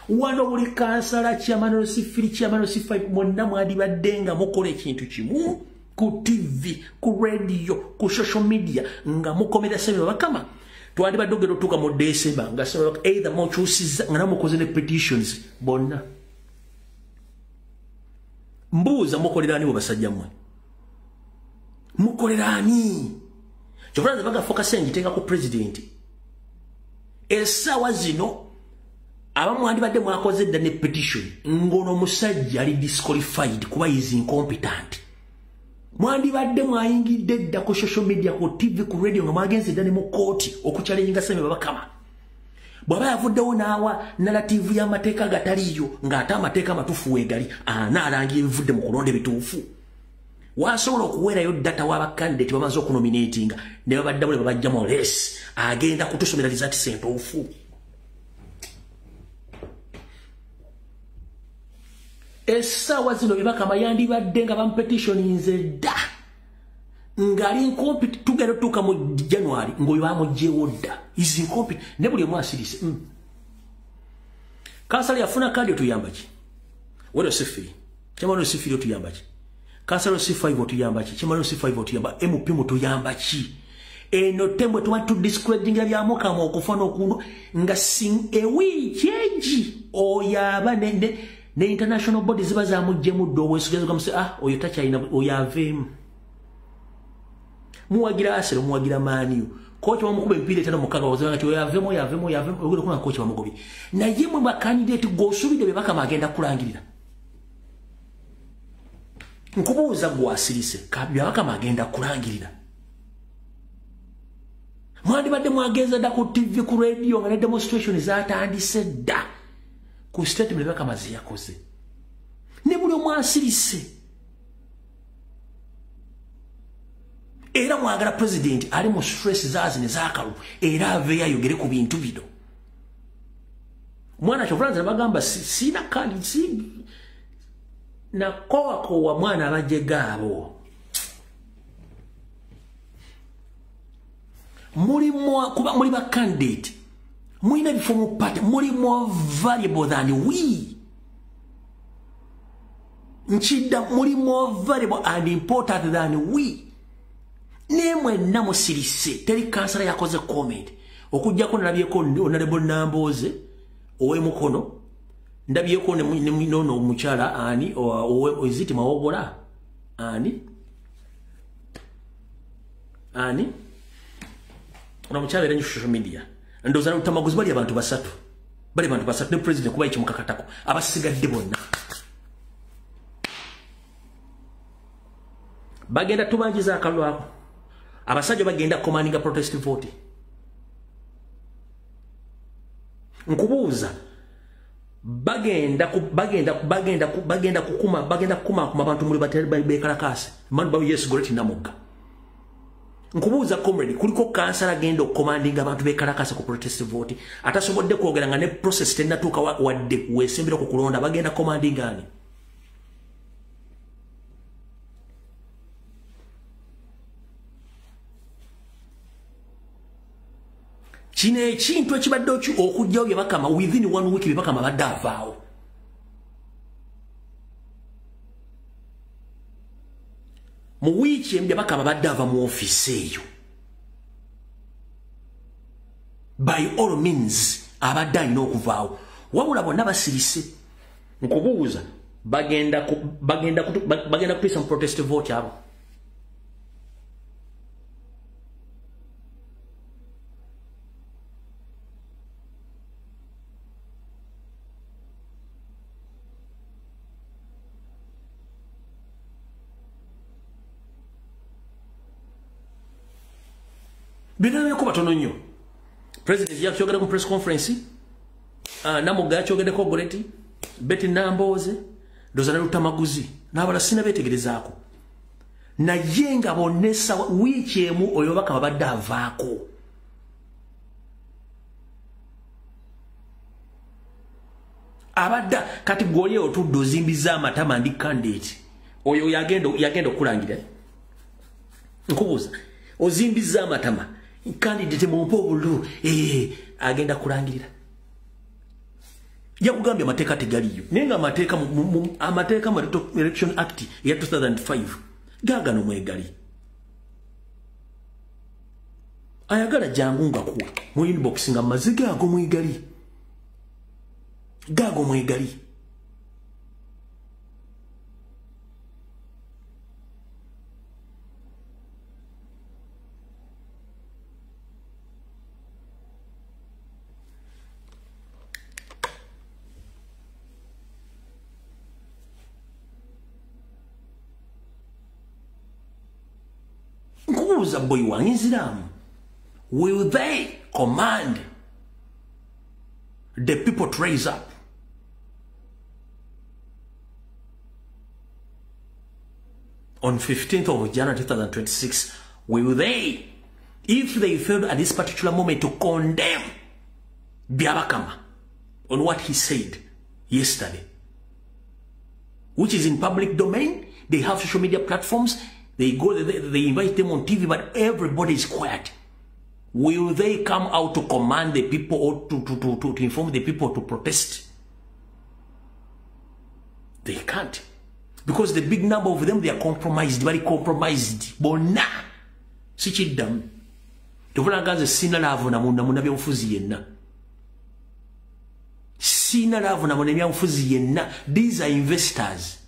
Wano buli kansala chairman osifiri chairman osifiri mwonna mwandibadde nga mukola ekintu kimu ku TV, ku radio, ku social media nga mukomera Simon Bakama. Twandibadde ogenda otuuka mu December nga Simon Bakama either mukyusiza nga namukoze ne petitions bonna. Mbuuza mukolera ani basajja mmwe? Mukolera ani? Kyokora nze baga focus njiteeka ku president. Essaawa zino abamu andibadde mwakoze dda ne petition ngono musajja ali disqualified kuba is incompetent. Mwandibadde mwayingidde dda ku social media, ku TV, ku radio nga mwagenze dda ne mu kooti okuchallenge Simon Bakama. Bw'aba yavuddewo n'awa narrative y'amateeka gataliyo ng'ate amateeka amatuufu weegali anaalangira ebivudde mu kulonda ebituufu. Wasobola okuweerayo data w'abakandidate bamaze okunominatinga ne babaddamu ne babajjamu lesi agenda kutusomera result entuufu. Essaawa zino Byebakama yandibadde nga bampetitioninze dda ngali incompetent tugenda tuka mu January ng'oyo bamugyewo dda is incompetent ne buli omu asirise kansala yafuna kandi otuyamba ki wero sifiri kyamalo sifiri otuyamba ki kansala C5 otuyamba ki kyamalo C5 otuyamba MP mutuyamba ki eno temwe tuwatu discrediting bya mukama okufana okundu nga sing eweek eji oyaba ne international bodies ziba za mujjemu ddo wesugeza kamse oyo tachayina oyavemu muwagira asero muwagira maniyo kocha wamukube mpire tena mukaga wazana ati oyavemo ogere kuna kocha wamugobi na yemwe ba candidate go subide Byebakama agenda kulangirira nkubuuza gwasirise Byebakama agenda kulangirira mwandi badde mwageza da ku TV ku radio nga ne demonstration zatandise dda ku statement Byebakama ziyakoze ne buli omwasirise era mwagala president ali mu stress zazi ne zakalu era aveya yogere ku bintu bino mwana chofranza bagamba sina kandi si na kowa mwana abaje gabo kuba muri ba candidate muina bifumu party muri more valuable than we nchida muri more valuable and important than we nemwe namusirise teri kansala yakoze comment okujjako nalabyeko honorable Namboze owe mukono ndabyeko ne nono omukyala ani owe iziti mawogola ani ona mukyala era social media ndoza utamaguzi bali abantu basatu ne president kuba ekimukakatako abasigadde bonna bagenda tubanjiza akalwako abasajja bagenda commanding protest vote nkubuuza bagenda kukuma abantu muri batali bekalakase man ba yes great namuga nkubuuza comrade kuliko kansala agenda commanding abantu bekalakase ku protest vote atasobodde kwogera nga ne process tenatuuka wadde wesembera ku kulonda bagenda commanding ani kine ekintu ekibadde okujjawo Byebakama within 1 week Byebakama badde avaawo mu wiiki Byebakama badde ava mu office eyo by all means abadde alina okuvaawo wabula bonna basirise nkubuuza bagenda kupisa mu protest vote abo bino yako batono nnyo president yakyogera ku press conference namuga yakyogedeko Goreti Betty Namboze dozana lutamaguzi n'abala sina betegerezaako naye nga bonnesa wiiki emu oyo Byebakama badde avaako abadda kati goli otudde ozimbiza amatama ndi candidate oyo yagenda okulangira nkubuuza ozimbiza amatama candidate mu mpobulu agenda kulangirira yakugambye amateeka tegaliyo nenga amateeka mu Election Act ya 2005 gagano mwegali ayagala jangu nga kuwa mu inbox nga maziga ago mwegali gago mwegali nkubuuza boy wange Islam will they command the people to raise up on 15th of January 2026? Will they, if they failed at this particular moment to condemn Byebakama on what he said yesterday, which is in public domain. They have social media platforms. They go, they invite them on TV, but everybody is quiet. Will they come out to command the people or to inform the people to protest? They can't. Because the big number of them, they are compromised, very compromised. Bona. Sichidam. Tuvula gaze sina lavu na muna bya ufuzi yenna. Sina lavu na muna bya ufuzi yenna. These are investors.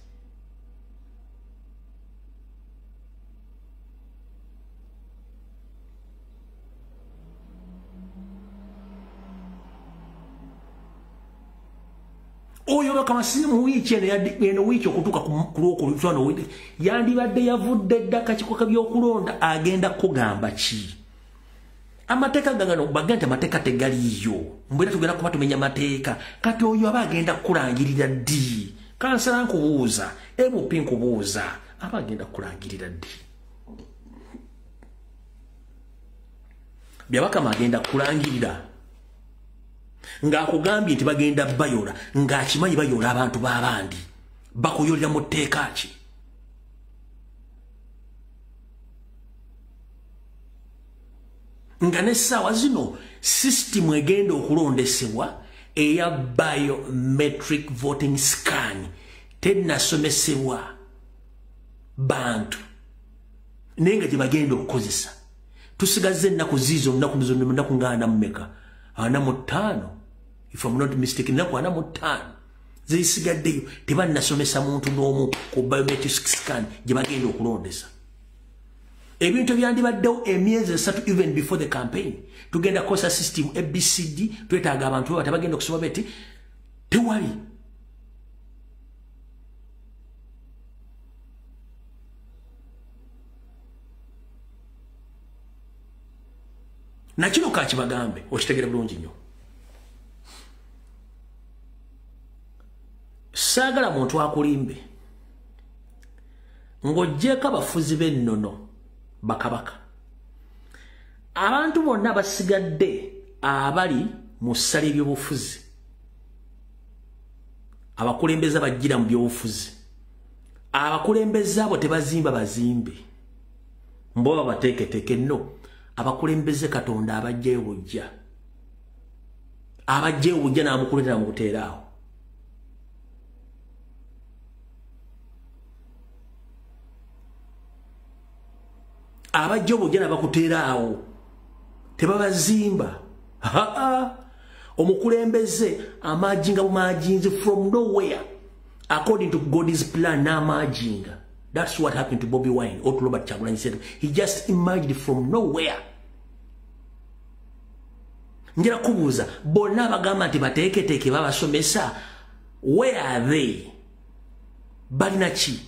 Oyo kama sini muwichi eno wichi okutuka ku lutano wide yandibadde yavudde ddaka kikoka by'okulonda agenda kugamba ki amateeka gangano bagante amateeka tegaliyo mbwera tugenda kuba tumenya amateeka kati oyo aba agenda kulangirira ddi kansala nkubuuza ebupi nkubuuza aba agenda kulangirira ddi byabakama agenda kulangirira nga kugambye nti bagenda bayola nga akimanyi bayola abantu b'abandi bakuyolera mu tteeka ki nga n'essaawa zino system egenda okulondesebwa eya biometric voting scan tennasomesebwa bantu naye nga gye bagenda okukozesa tusigazze ennaku ziizo nnaku nga mumeka 45 if I'm not mistaken nnaku 45 zisigaddeyo tebannasomesa muntu n'omu ku biometric scan gye bagenda okulondesa ebintu byandibaddewo emyezi 3 even before the campaign tugenda kosa system ABCD twetaaga abantu baba tabagenda okusoma beti tewali na kino kakibagambe okitegere bulungi nnyo saagala muntu akulimbe ng'oggyeko abafuzi b'ennono bakabaka abantu bonna basigadde abali mu ssala eby'obufuzi abakulembeze bajjira mu by'obufuzi abakulembeze abo tebazimba bazimbe mbo babateeketeeke nno abakulembeze Katonda abajjayo bujja abajjayo bujja n'amukuletera mu buteeraawo abajjayo bujja n'abakuteeraawo tebabazimba omukulembeze amajinga bumajinze from nowhere according to God's plan n'amajinga. That's what happened to Bobby Wine or to Robert Kyagulanyi said. He just emerged from nowhere. Njera kubuuza bonna bagamba nti bateeketeeke babasomesa. Where are they? Balina ki?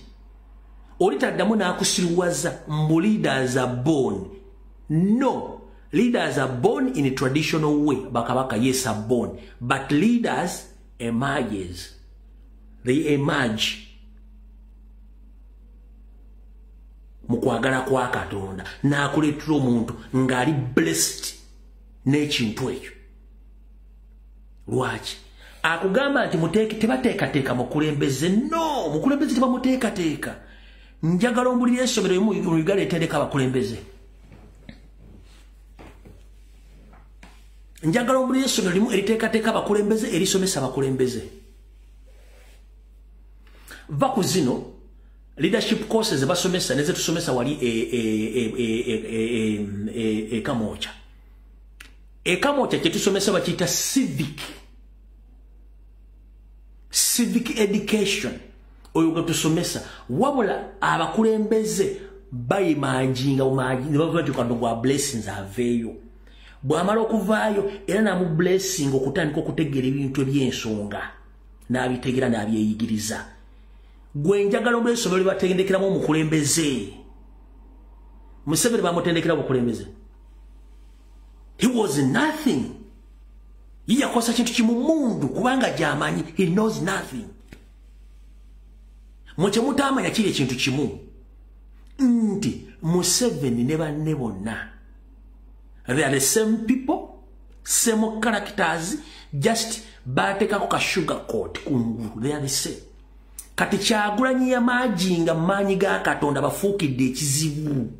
Olitaddamu n'akusiriwaza mbu leaders are born. No. Leaders are born in a traditional way. Bakabaka, yes, are born. But leaders emerges. They emerge. Mukwagala kwa Katonda n'akuleetera omuntu ng'ali blessed n'ekintu ekyo. Lwaki? Akugamba nti tebateekateeka mukulembeze. No, mukulembeze tebamuteekateeka. Njagala ombulira essomero mu Uganda etendeka abakulembeze. Njagala ombulira essomero limu eriteekateeka abakulembeze erisomesa abakulembeze. Va ku zino leadership courses basomesa neze tusomesa wali Kamocha. Kamocha kye tusomesa bakiyita civic education. Oyo gwe tusomesa wabula abakulembeze bayimanjinga umajinga bavuga nti Katonda gwa blessings aveeyo. Bwamala okuvaayo era namu blessing okutandika okutegeera ebintu eby'ensonga n'abitegeera n'abyeyigiriza. Gwe njagala omwesomero libatendekeramu omukulembeze. Museveni bamutendekera omukulembeze. He was nothing. Ye yakosa kintu kimu mundu kubanga gy'amanyi. He knows nothing. Mwe mutamanya kiri ekintu kimu nti Museveni ne banne bonna they are the same people, same characters, just batekako ka sugar coat kungulu. They are the same. kati Kyagulanyi yamajinga maanyi ga Katonda bafuukidde ekizibu.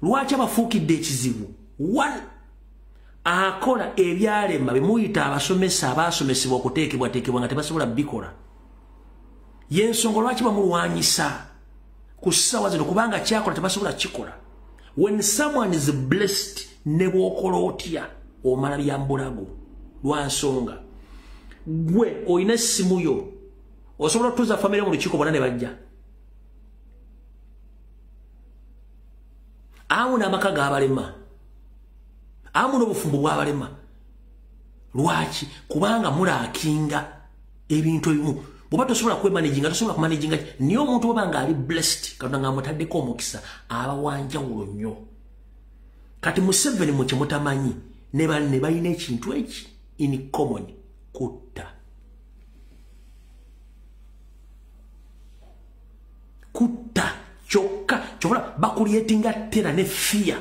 Lwaki bafuukidde ekizibu? One, akola ebyalema bimuyita abasomesa abaasomesebwa okuteekebwateekebwa nga tebasobola bikola. Yensonga lwaki bamulwanyisa ku ssaawa zino kubanga kyakola tebasobola kikola. When someone is blessed ne bw'okola otya omala byambulago lwa nsonga. Gwe oyina essimu yo osobola okutuuza famire mu lukiiko bonna ne bajja. Awo n'amaka g'abalema. Awo n'obufumbo bw'abalema. Lwaki? Kubanga mulaakinga ebintu ebimu. Bw'oba tosobola kwemanaginga, tosobola kumanaginga. Niyo omuntu bw'oba ng'ali blessed, Katonda ng'amutaddeko omukisa, aba wanjawulo nnyo. Kati Museveni mu kye mutamanyi ne banne balina ekintu eki in common: kutta. Kutta kyokka kyobola bakulietinga terror ne fear.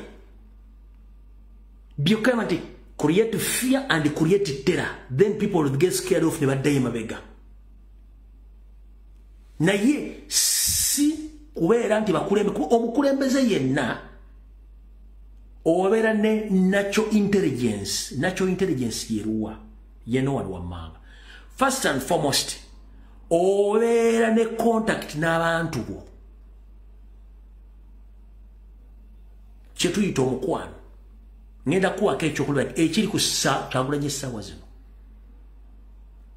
Byokka nti create fear and create terror, then people will get scared of ne baddayo mabega. Naye si kubeera nti omukulembeze yenna obeera ne natural intelligence. Natural intelligence yeruwa yeno wali wammanga. First and foremost, obeera ne contact n'abantu bo, kye tuyita omukwano. Ngenda kuwako ekyokulaba ekiri ku Kyagulanyi essaawa zino.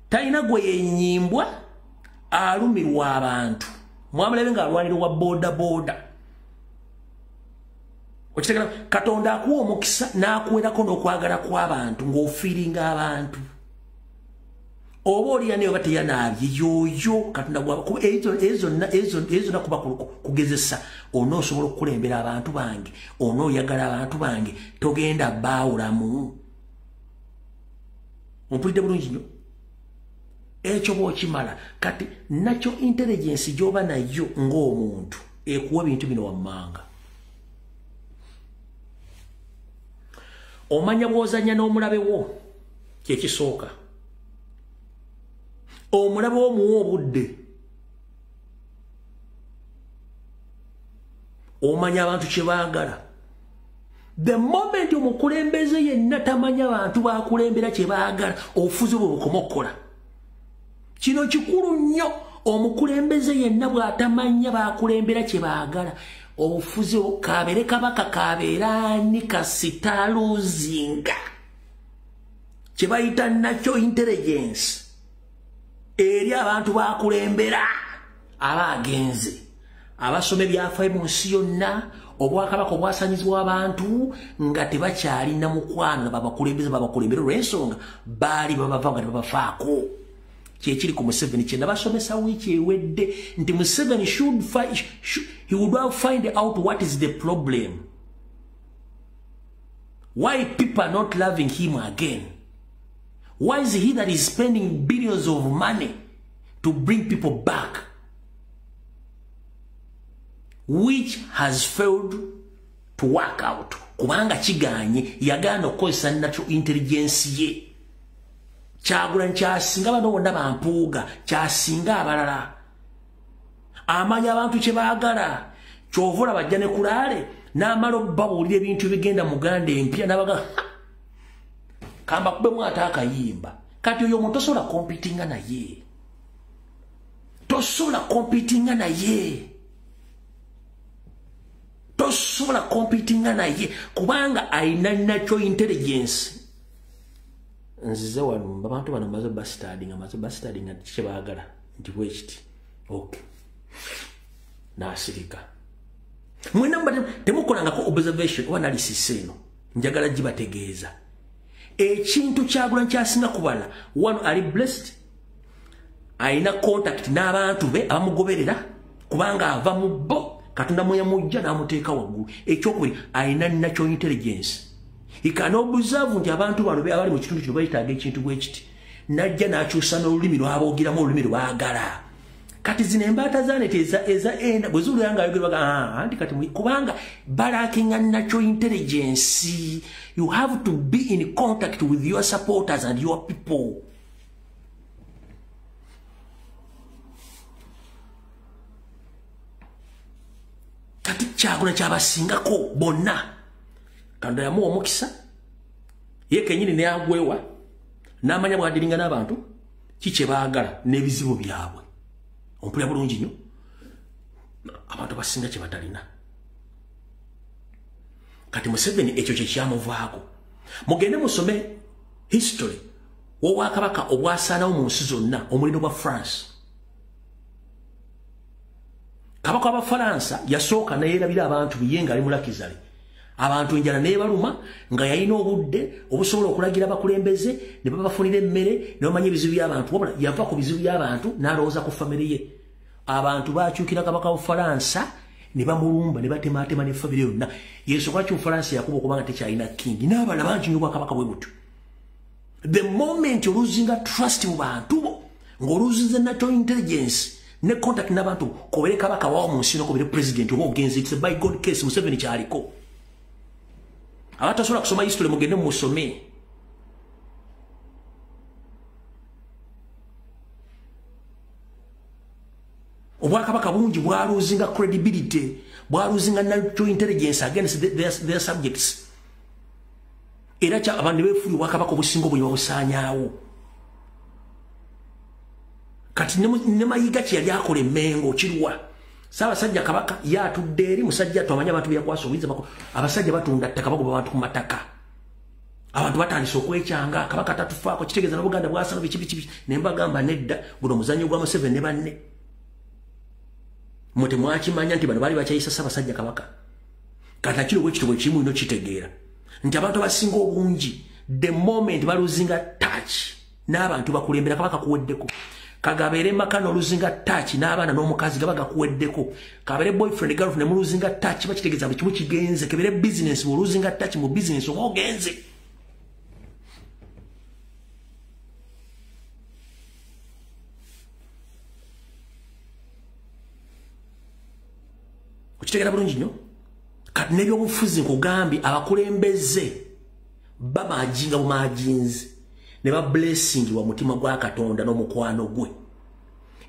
Talina gwe yenyimbwa alumirwa abantu. Mwamulabe ng'alwanirwa boda boda. Okitegera Katonda akuwa omukisa n'akuwerako n'okwagala kw'abantu ng'ofiiringa abantu. Oba olira naye oba teyanaabye yoyo Katonda gwaba ezo nakuba kugezesa. Onoosobola okukulembera abantu bange, onooyagala abantu bange, togenda baawulamu. Ompulidde bulungi nnyo? Ekyo bw'okimala kati natural intelligence gy'oba nayo ng'omuntu ekuwa ebintu bino wammanga. Omanya bw'ozanya n'omulabe wo kye kisooka. Omulabe wo muwa obudde. Omanya abantu kye baagala. The moment omukulembeze yenna tamanya abantu baakulembera kye baagala, obufuzi bwe bukomokola. Kino kikulu nnyo. Omukulembeze yenna bw'atamanya baakulembera kye baagala, obufuzi kabeere kabaka kabeera ani kasitaaluzinga. Kye bayita natural intelligence eri abantu baakulembera abaagenze. Abasoma ebyafaayo mu nsi yonna, obwakabaka obwasanyizibwa abantu nga tebakyalina mukwano babakulembeze babakulembera olw'ensonga baali babava nga tebabafaako. Kyekiri ku Museveni kye nabasomesa wiiki ewedde nti Museveni he would have find out what is the problem. Why people are not loving him again? Why is he that is spending billions of money to bring people back, which has failed to work out? Kubanga kiganye yagana okukozesa natural intelligence ye. Kyagulanyi kyasinga bano bonna bampuuga, kyasinga abalala. Amanya abantu kye baagala. Kyova bajja ne kulaale n'amala obbabuulira ebintu ebigenda mu Uganda empya n'abaga kamba kubemu ate akayimba. Kati oyo omuntu tosobola kompitinga naye. Tosobola kompitinga naye. Tosobola kompitinga naye kubanga ayina natural intelligence. Nzize wano abantu bano maze bastarding nga kye baagala nti bwekiti. Okay. Naasirika. Mwena mbate temukolangako observation oba analysis eno. Njagala gibategeeza. Ekintu Kyagulanyi kyasinga kubala, one ali blessed, ayina contact n'abantu be abamugoberera kubanga ava mu bo Katonda muyamujja n'amuteeka waggulu. Ekyokubiri ayina natural intelligence. He can observe nti abantu bano abali mu kitundu kino bayitaaga ekintu bwe kiti. Najja n'akyusa n'olulimi lw'aboogeramu olulimi lw'agala. Kati zino embaata zaanete eza enda bwe zuulira ng'ayogera baga anti kati kubanga balakinga natural intelligence. You have to be in contact with your supporters and your people. Kyagulanyi kyabasingako bonna. Katonda yamuwa omukisa. Ye kennyini ne agwewa. N'amanya bw'adiringa n'abantu kiki baagala n'ebizibu byabwe. Ompulira bulungi nnyo. Abantu basinga kye batalina. Kati Museveni ekyo kye kyamuvaako. Mugende musome history w'obwakabaka obwasaanawo mu nsi zonna omulindo gwa France. Kabaka w'Abafalansa yasooka neyeerabira abantu biye nga ali mulakizale. Abantu enjala neebaluma nga yalina obudde obusobola okulagira abakulembeze ne babafunira emmere ne bamanya ebizibu by'abantu. Wabula yava ku bizibu by'abantu n'alowooza ku famire ye. Abantu baakyukira kabaka w'Obufalansa ne bamulumba ne batemaatema ne famire yonna. Yesu lwaki Obufalansa yakuba okubanga tekyalina king n'abala bangi nnyo bwakabaka bwe butyo. The moment oluzinga trust mu bantu bo ng'oluzinze natural intelligence ne contact n'abantu kobere kabaka wawo mu nsi n'okobere president oba ogenze it's a by God case Museveni kyaliko. Abatasobola kusoma history mugende musome. Obwakabaka bungi bwaluzinga credibility, bwaluzinga natural intelligence against their subjects. Era kya abantu beefuli obwakabaka obusinga obuli babusaanyaawo. Kati ne Mayiga kye yali akola Emmengo kiruwa. Ssaabasajja kabaka yatudde eri musajja twamanya abantu byakwasa obuyinza abasajja batunda ttaka bagoba abantu ku mataka. Abantu batandise okwekyanga kabaka tatufaako kitegeeza n'Obuganda bwasana biki ne mbagamba nedda guno muzannyo gwa Museveni ne banne. Muti mwakimanya nti bano baali bakyayisa Ssaabasajja kabaka. Kati nakiro bwekito bwe kimu ino kitegeera nti abantu abasinga obungi the moment baluzinga touch n'abantu bakulembera kabaka kuweddeko. Kagabere makano oluzinga touch n'abaana n'omukazi gabaga kuweddeko. Kabere boyfriend girlfriend ne muluzinga touch bakitegeeza buli kimu kigenze. Kebere business oluzinga touch mu business ogenze. Kukitegera bulungi nnyo. Kati n'ebyobufuzi nkugambye abakulembeze bamajinga bumajinzi ne ba blessing wa mutima gwa Katonda n'omukwano gwe.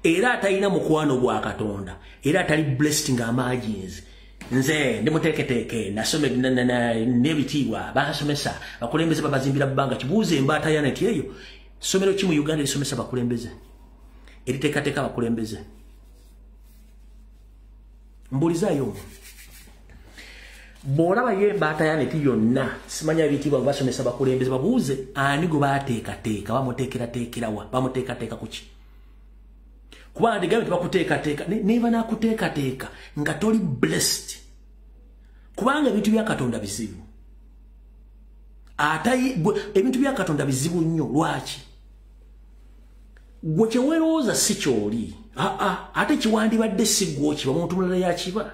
Era atalina mukwano gwa Katonda. Era atali blessed nga amajinzi. Nze ndimuteeketeke nasome n'ebitiibwa basomesa bakulembeze babazimbira bbanga kibuuze embaata ya neti eyo. Somero ki mu Uganda lisomesa bakulembeze? Eriteekateeka bakulembeze. Mbulizaayo. Bw'olaba ye embaata ya neti yonna simanya ebitiibwa basomesa bakulembeze babuuze ani gwe baateekateeka bamuteekerateekerawa bamuteekateeka ku ki? Kubanga ndigambe tebakuteekateeka neba nakuteekateeka nga toli blessed. Kubanga ebintu bya Katonda bizibu. Ebintu bya Katonda bizibu nnyo. Lwaki? Gwe kyeweerowooza si kyoli. Ate kiwandibadde si gwokiba omuntu mulala yakiba.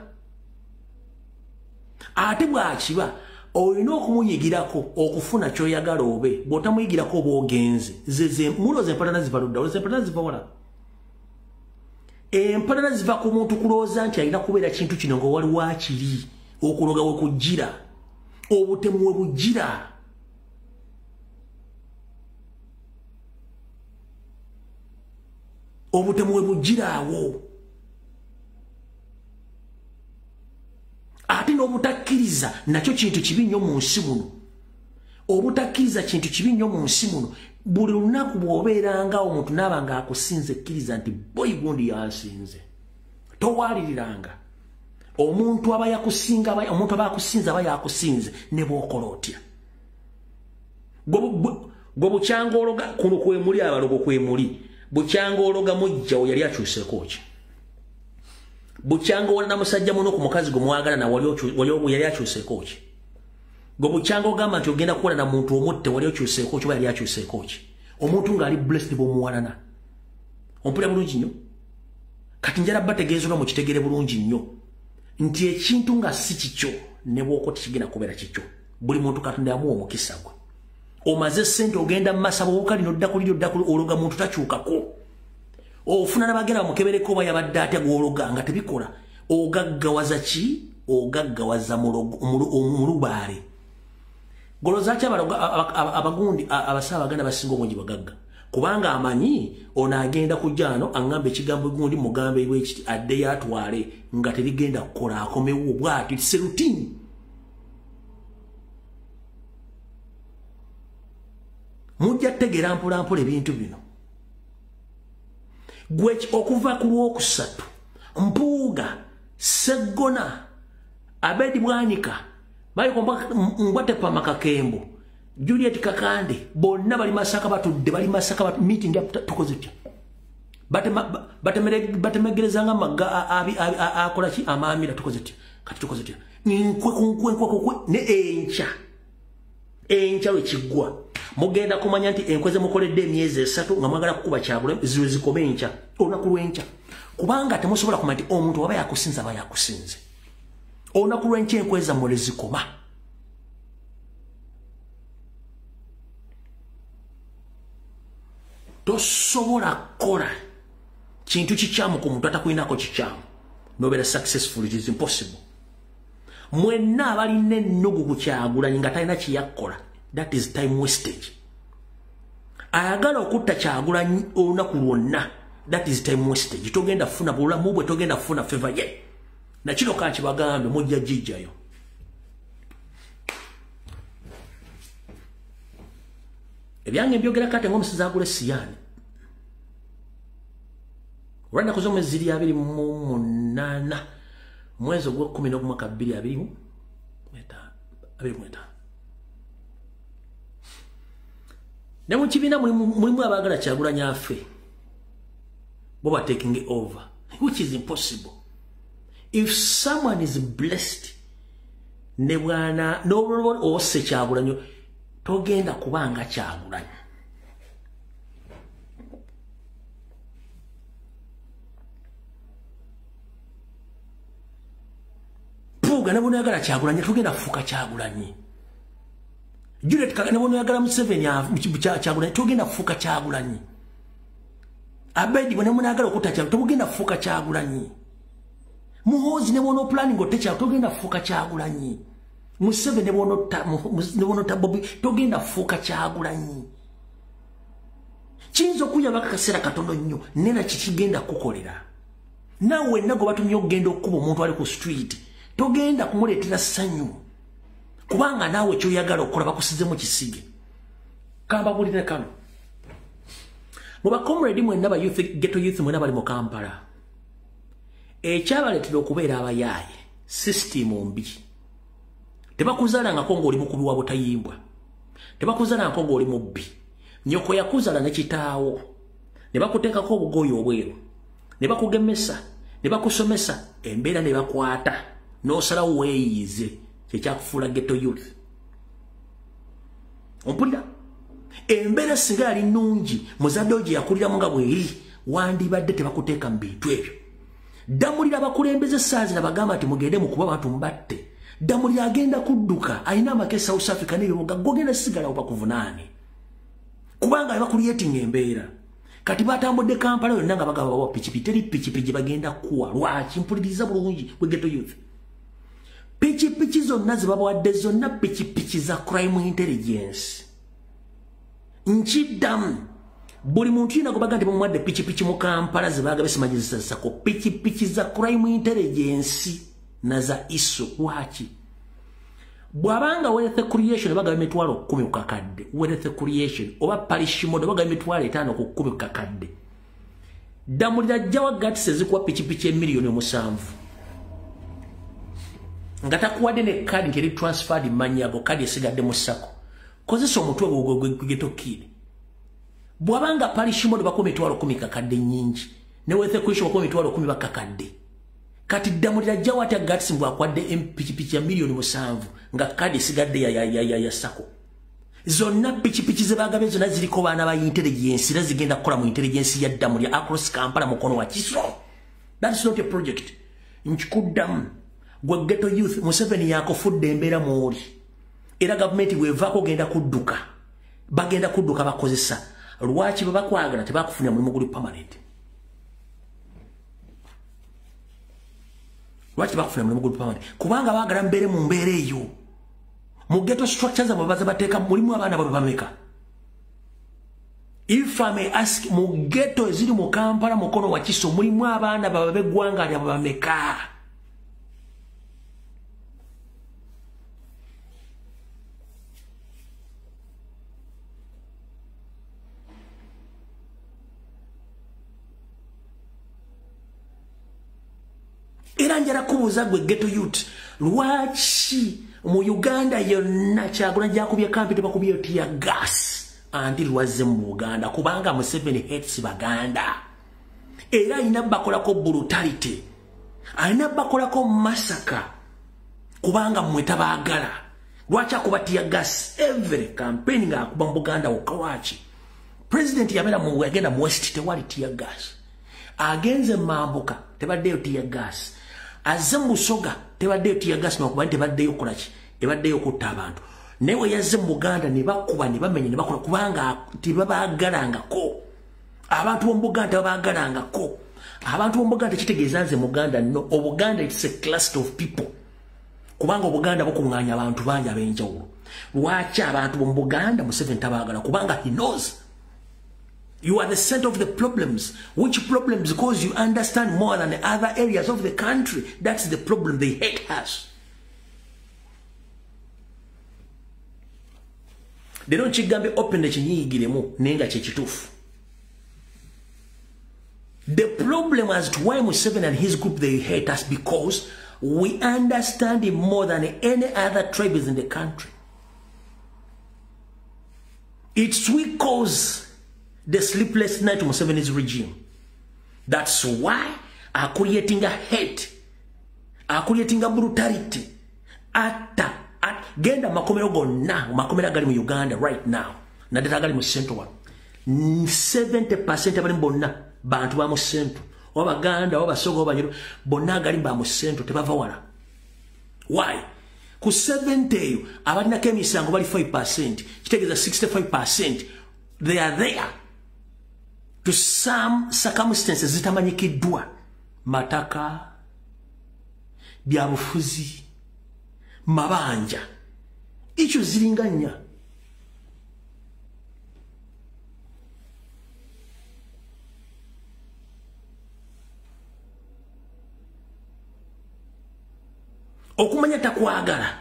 Ate bw'akiba olina okumuyigirako okufuna ky'oyagala obe. Bw'otamuyigirako oba ogenze. Mulooza empalana ziva ludda. Olooza empalana ziva wala. Empalana ziva ku muntu kulooza nti alina kubeera kintu kino nga wali waakiri. Okuloga we kujjira. Obutemu we bujjira. Obutemu we bujjira awo. Ate n'obutakkiriza nakyo kintu kibi nnyo mu nsi muno. Obutakkiriza kintu kibi nnyo mu nsi muno. Buli lunaku bw'obeeranga omuntu n'aba nga akusinze kkiriza nti boyi gundi yansinze. Towaliriranga. Omuntu aba yakusinga omuntu aba akusinze aba yakusinze ne bw'okola otya. Gwe bukyanga ologa kuno kwemuli abalogo kwemuli. Bukyanga ologa mujjawo yali akyuseeko ki? Bukyanga wala na musajja muno ku mukazi gwe mwagala na wali yali akyuseeko ki? Gwe bukyanga ogamba nti ogenda kukola na muntu omutte wali okyuseeko ki oba yali akyuseeko ki? Omuntu ng'ali blessed bw'omuwalana. Ompulira bulungi nnyo? Kati njala bategeezebwa mu kitegere bulungi nnyo nti ekintu nga si kikyo ne bw'okola tekigenda kubeera kikyo. Buli muntu Katonda yamuwa omukisa gwe. Omaze ssente ogenda mu masaba wokali n'odda kuli ologa muntu takyukako. Ofuna n'abagenda bamukebereko oba yabadde atya gw'ologa nga tebikola. Ogaggawaza ki? Ogaggawaza omulubaale. Goloza ki abagundi abasaba baganda basinga obungi bagagga. kubanga amanyi ono agenda kujano angambe ekigambo gundi mugambe bwekiti adde yatwale nga terigenda kukola akomewo bwati it's a routine. Mujja tegera mpola ebintu bino. Gwe okuva ku Lwokusatu Mpuuga Seggona Abedi Bwanika bali Mbwate Pamakakembo Juliet Kakande bonna bali Masaka batudde bali Masaka batu meeting tukoze tya batemegerezanga maga akola ki amamira tukoze tya kati tukoze tya nkwe ne encha wekigwa mugenda kumanya nti enkweze mukoledde emyezi 3 nga mwagala kukuba Kyagulanyi ziwe zikome encha olunaku lw'enkya kubanga temusobola kumanya nti omuntu aba yakusinza aba yakusinze olunaku lw'enkya enkweza mule zikoma. Tosobola kola kintu kikyamu ku muntu atakulinako kikyamu nobeera successful. It is impossible. Mwenna abalina ennugu ku Kyagulanyi nga talina kiyakola, that is time wastage. Ayagala okutta Kyagulanyi olunaku lwonna, that is time wastage. Togenda funa bulamu bwe, togenda funa favor ye. Na kino kankibagambe mujja jijjayo. Ebyange mbyogera kate ng'omusizi agula Siyani. Olwanda kuzo mwezi 28 mwezi ogwa 10 mwaka 2025 ne mu kibiina mulimu abagala Kyagulanyi afe bo taking over, which is impossible. If someone is blessed ne bwana no ose Kyagulanyi togenda kubanga Kyagulanyi. Puuga nabo yagala Kyagulanyi togenda fuka Kyagulanyi. Juliet Kagame nabo yagala Museveni Kyagulanyi togenda fuka Kyagulanyi. Abedi nabo yagala okuta Kyagulanyi togenda fuka Kyagulanyi. Muhoozi nabo planning otecha togenda fuka Kyagulanyi. Museveni nebono tabobi togenda fuka Kyagulanyi. Kiyinza okuyamba akakaseera katono nnyo nena kikigenda kukolera. Nawe nago batumye okugenda okuba omuntu ali ku street togenda kumuleetera ssanyu kubanga naawe kyoyagala okukola bakusizemu kisige. Kamba bulire kano muba comrade mwenna ba youth ghetto youth mwenna bali mu Kampala ekyabaleetera okubeera abayaaye system mbi. Tebakuzala nga kongo oli mukubi wa butayimbwa. Tebakuzala nga kongo oli mubbi. Nyoko yakuzala ne kitaawo. Ne bakuteekako obugoye obweru. Ne bakugemesa. Ne bakusomesa. Embeera ne bakwata. N'osalawo weeyize. Kyekyakufuula ghetto youth. Ompulira? Embeera singa yali nnungi muzadde gye yakuliramu nga bweri wandibadde tebakuteeka mu bintu ebyo. Damulira abakulembeze essaazi nabagamba nti mugende mu kuba abantu mbatte. Damuli agenda kudduka alina amakesi South Africa n'ebibuga gogenda sigala obakuvunaane kubanga bakuliyetinga embeera kati batambudde Kampala yonna nga bagaba bawa pikipiki teri pikipiki bagenda kuwa lwaki mpuliriza bulungi we ghetto youth. Pikipiki zonna zibabawadde zonna pikipiki za crime intelligence. Nkiddamu buli muntu yina kubaga nti bamuwadde pikipiki mu Kampala zibagabe simanyizisako pikipiki za crime intelligence na za iso waki bwabanga wealth creation baga emitwalo 10 kukakadde wealth creation oba parishimodo baga emitwalo 5 ku 10 kukakadde damulira jawa gatse zikuwa pichipichi emiliyoni 7 ngatakuwadde ne kadi ngeri transferred manyago kadi esigadde mu sako kozesa omutwe gwegetokire bwabanga parishimodo bakome emitwalo 10 kakadde nyingi ne wealth creation bakome emitwalo 10 bakakadde kati damulira jawa ata gatsi mbwa kwadde pichipichi ya miliyoni 7 nga kadi sigadde ya sako zonna pichipichi zebagabe zonna ziliko bana ba intelligence na zigenda kola mu intelligence ya damulira across Kampala mukono wa kiso. That's not a project. Nchikuddamu gwe ghetto youth Museveni yakofudde embeera mwoli era government bwevako genda kudduka bagenda kudduka bakozesa lwaki babakwagala tebakufunira mulimu guli permanent. Lwaki bakufuna mulimu guli permanent kubanga bagala mbere mu mbeera eyo mu ghetto structures abo baza bateeka mulimu abaana babo bameka If I may ask, mu ghetto eziri mu Kampala mukono wa Kiso mulimu abaana bababe gwanga lya bameka. Era njala kubuuza gwe ghetto youth, lwaki mu Uganda yonna Kyagulanyi jakubye kampi tebakubye tear gas anti lwazze mu Uganda kubanga Museveni hates Baganda. Era ina bakolako brutality, alina bakolako massacre kubanga mmwe tabaagala. Lwaki akuba tear gas every campaign nga akuba mu Buganda okawachi? President yabera mu agenda mu West tewali tear gas. Agenze Mambuka tebaddeyo tear gas. Azze mu Busoga tebaddeyo tear gas n'okuba tebaddeyo kolaki, ebaddeyo kutta abantu. Newe yazze mu Buganda ne bakuba ne bamenye ne bakola kubanga tebabaagalangako. Abantu bo mu Buganda babaagalangako. Abantu bo mu Buganda kitegeeza nze mu Buganda no, Obuganda it's a cluster of people. Kubanga Obuganda bukuŋŋaanya abantu bangi ab'enjawulo. Lwaki abantu bo mu Buganda Museveni tabaagala? Kubanga he knows you are the center of the problems. Which problems? Because you understand more than the other areas of the country. That's the problem. They hate us. They don't chigambe open the chinyigiremu nenga chechitufu. The problem as to why Museveni and his group they hate us because we understand him more than any other tribes in the country. It's we cause the sleepless night to Museveni's regime. That's why are creating a hate, are creating a brutality. Genda makomero gonna, makomero gali mu Uganda right now. Nadeta gali mu Central one. 70% abali mbonna bantu ba mu Central. Obaganda, Obasoga, Obanyoro, bonna gali ba mu Central tebava wala. Why? Ku 70 abalina kemisango bali 5%, kitegeza 65%. They are there. To some circumstances zitamanyikiddwa, mataka, byabufuzi, mabanja, icho zilinganya. Okumanya takwagala,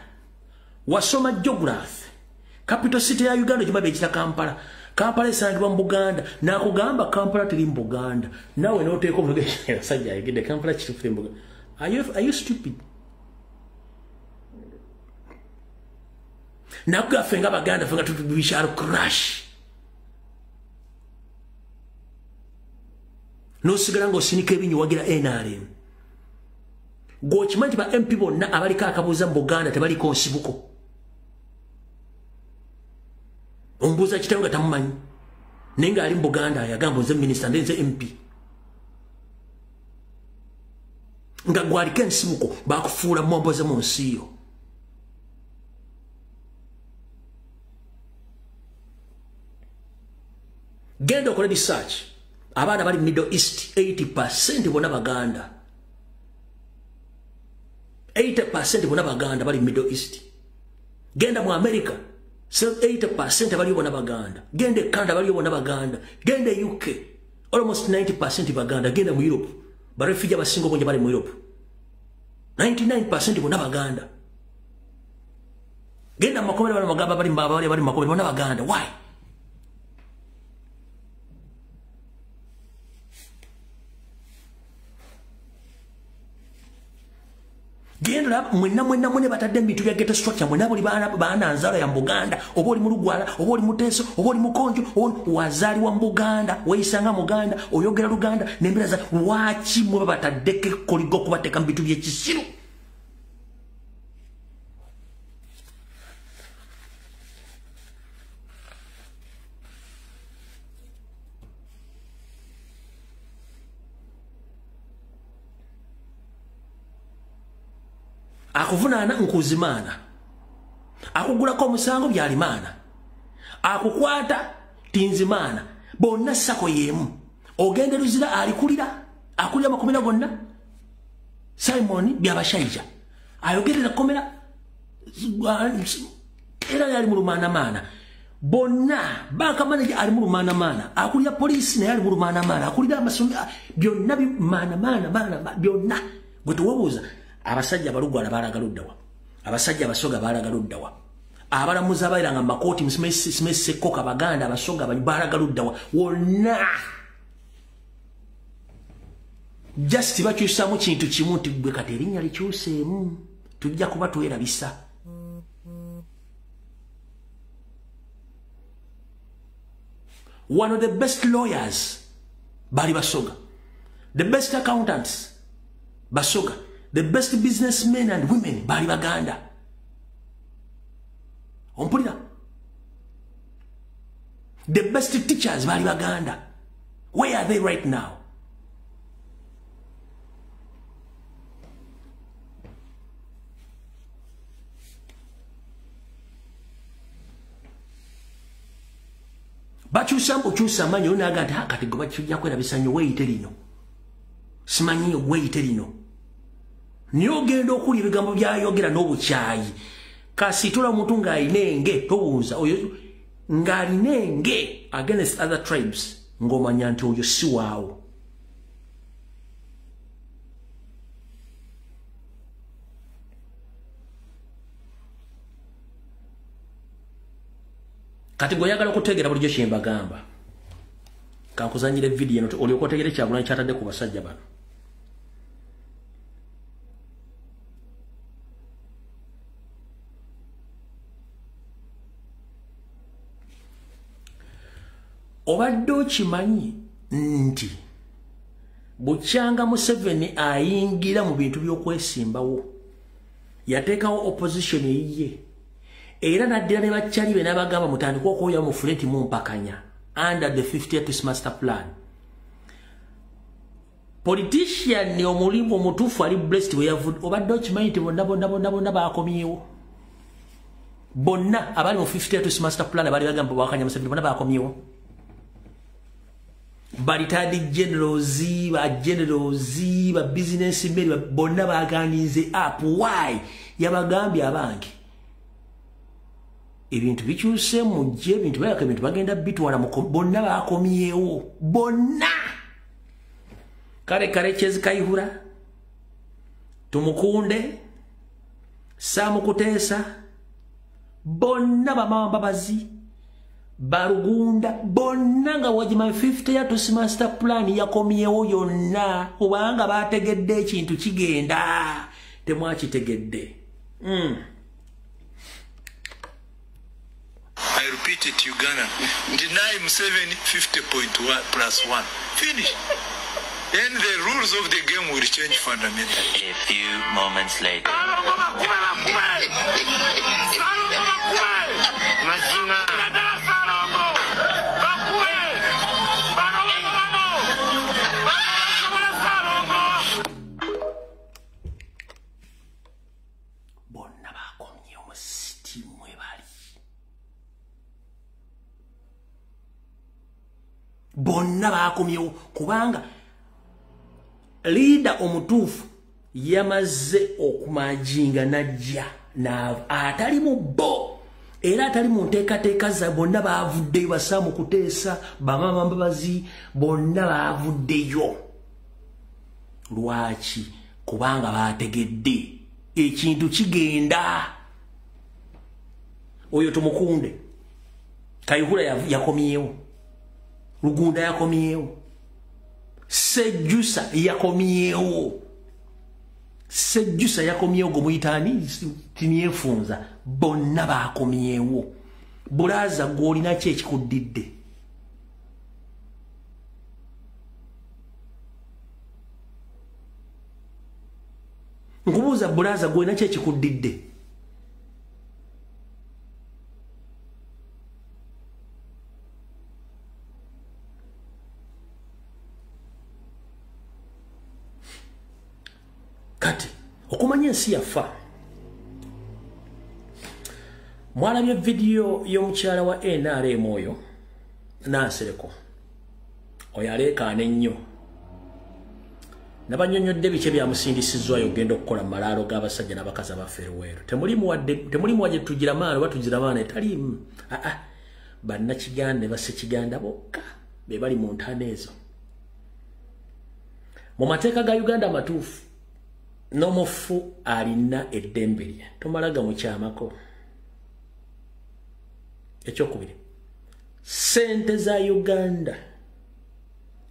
wasoma geography, capital city ya Uganda jimabe echita Kampala. Kampala esangibwa mu Buganda nakugamba Kampala teri mu Buganda nawe noteeko obulugendo sajja yegede Kampala kitufu mu Buganda. Are you stupid? Nakuga fenga Baganda fenga we shall crash. No sigala ngo sinika ebinyi wagira NRM. Gochimanti ba MP bonna abalika akabuza mu Buganda tebali ko nsibuko. Ombuza kitanga tamumanyi. Nenga ali mu Buganda yagamba nze minister ndenze MP. Nga gwalike nsibuko bakufuula mwomboze mu nsiyo. Genda okola research. Abaana bali Middle East 80% bona Baganda. 80% bona Baganda bali Middle East. Genda mu America 80% bali bona Baganda. Genda Canada bali bona Baganda. Genda UK almost 90% Baganda. Genda mu Europe barefugee abasingo bonje bali mu Europe 99% bona Baganda. Genda makomera bali magaba bali mbaba bali makomera bona Baganda. Why? Genda mwena batadde bintu bya ghetto structure mwena buli baana nzalo ya Buganda oboli mu Lugwala oboli mu Teso oboli mu Konjo wazali wa Buganda weisanga Muganda oyogera Luganda nembera za wachi mwe bataddeke koligo kubateka bintu bye kisiru. Akuvunaana nkuzimana. Akugula ko musango byalimana. Akukwata tinzimana. Bonna sako yemu. Ogende luzira alikulira. Akulira makomera gonna. Simon byabashayija. Ayogerera komera era yali mulumana mana. bonna banka manager ali mu mana akulira police naye ali mu mana akulira amasomero byonna mana byonna gwe tuwobuuza abasajja abalugwala baalagaluddawa abasajja abasoga baalagaluddawa abalamuzi abairanga makooti Smith Koka Baganda abasoga baalagaluddawa wonna just bakyusamu kintu kimu nti gwe kati erinnya likyuseemu tujja kuba twerabisa. One of the best lawyers bali basoga, the best accountants basoga, the best businessmen and women bali Baganda. Ompulira, the best teachers bali Baganda. Where are they right now? Bakyusa manyi onaga nti kati gwe bakijja kwerabisa nnyo weeyite lino simanyi weeyite lino niye ogenda okuli ebigambo byayogera n'obukyayi kasitula omuntu ng'alina enge tobuuza oyo ng'alina enge against other tribes ng'omanya nti oyo si waawo. Kati gwe oyagala okutegeera bulijjo kye mbagamba kankuzanyire video eno olyoka otegere Kyagulanyi kyatadde ku basajja bano. Obadde okimanyi nti bukyanga Museveni ayingira mu bintu by'okwesimbawo yateekawo opposition eyiye era naddira ne bakyali be n'abagamba mutandika okwoya mu fuleti mu mpakanya under the 50th master plan. Politician ni omulimu omutuufu ali blessed we yavudde. Obadde okimanyi nti bonna baakomyewo bonna abali mu 50th master plan abali bagamba bawakanya Museveni bonna baakomyewo. Baritadi generals ba business men bonna baganize up. Why? Yabagambye abange ebintu bikyuse mujje ebintu bayaka ebintu bagenda bitwala bonna bakomyewo bonna kale Kyezi Kayihura Tumukunde Sam Kuteesa bonna bamama babazi Barugunda bonna nga wajima 50th master plan yakomyewo yonna kubanga bategedde ekintu kigenda temwakitegedde. I repeat it, Uganda. Deny Museveni 50.1+1. Finish. Then the rules of the game will change fundamentally. A few moments later. Bonna baakomyewo kubanga leader omutuufu yamaze okumajinga najja atali mu bo era atali mu nteekateeka za bonna baavuddeyo Basaamu Kuteesa bamama Mbabazi bonna baavuddeyo. Lwaki? Kubanga baategedde ekintu kigenda. Oyo Tumukunde Kayihura yakomyewo Rugunda yakomyewo Sejjusa yakomyewo gomuyitani tinyefunza bonna baakomyewo. Bulaza gwolina ki ekikuddidde? Nkubuuza bulaza gwolina ki ekikuddidde? Kati okumanya ensi yafa mwalabye video y'omukyala wa NRM oyo Nansereko oyo aleekaana ennyo nabanyonyodde bike byamusindisizzwayo ogenda okukola malaalo g'abasajja n'abakazi abaffe Luweero. Temulimu wadde tugira maano oba tugira maano etaliimu bannakiganda bassekiganda bokka be bali mu ntaana ezo. Mu mateeka ga Uganda amatuufu n'omufu alina eddembe lye tomalaga mu kyamako. Ekyokubiri, sente za Uganda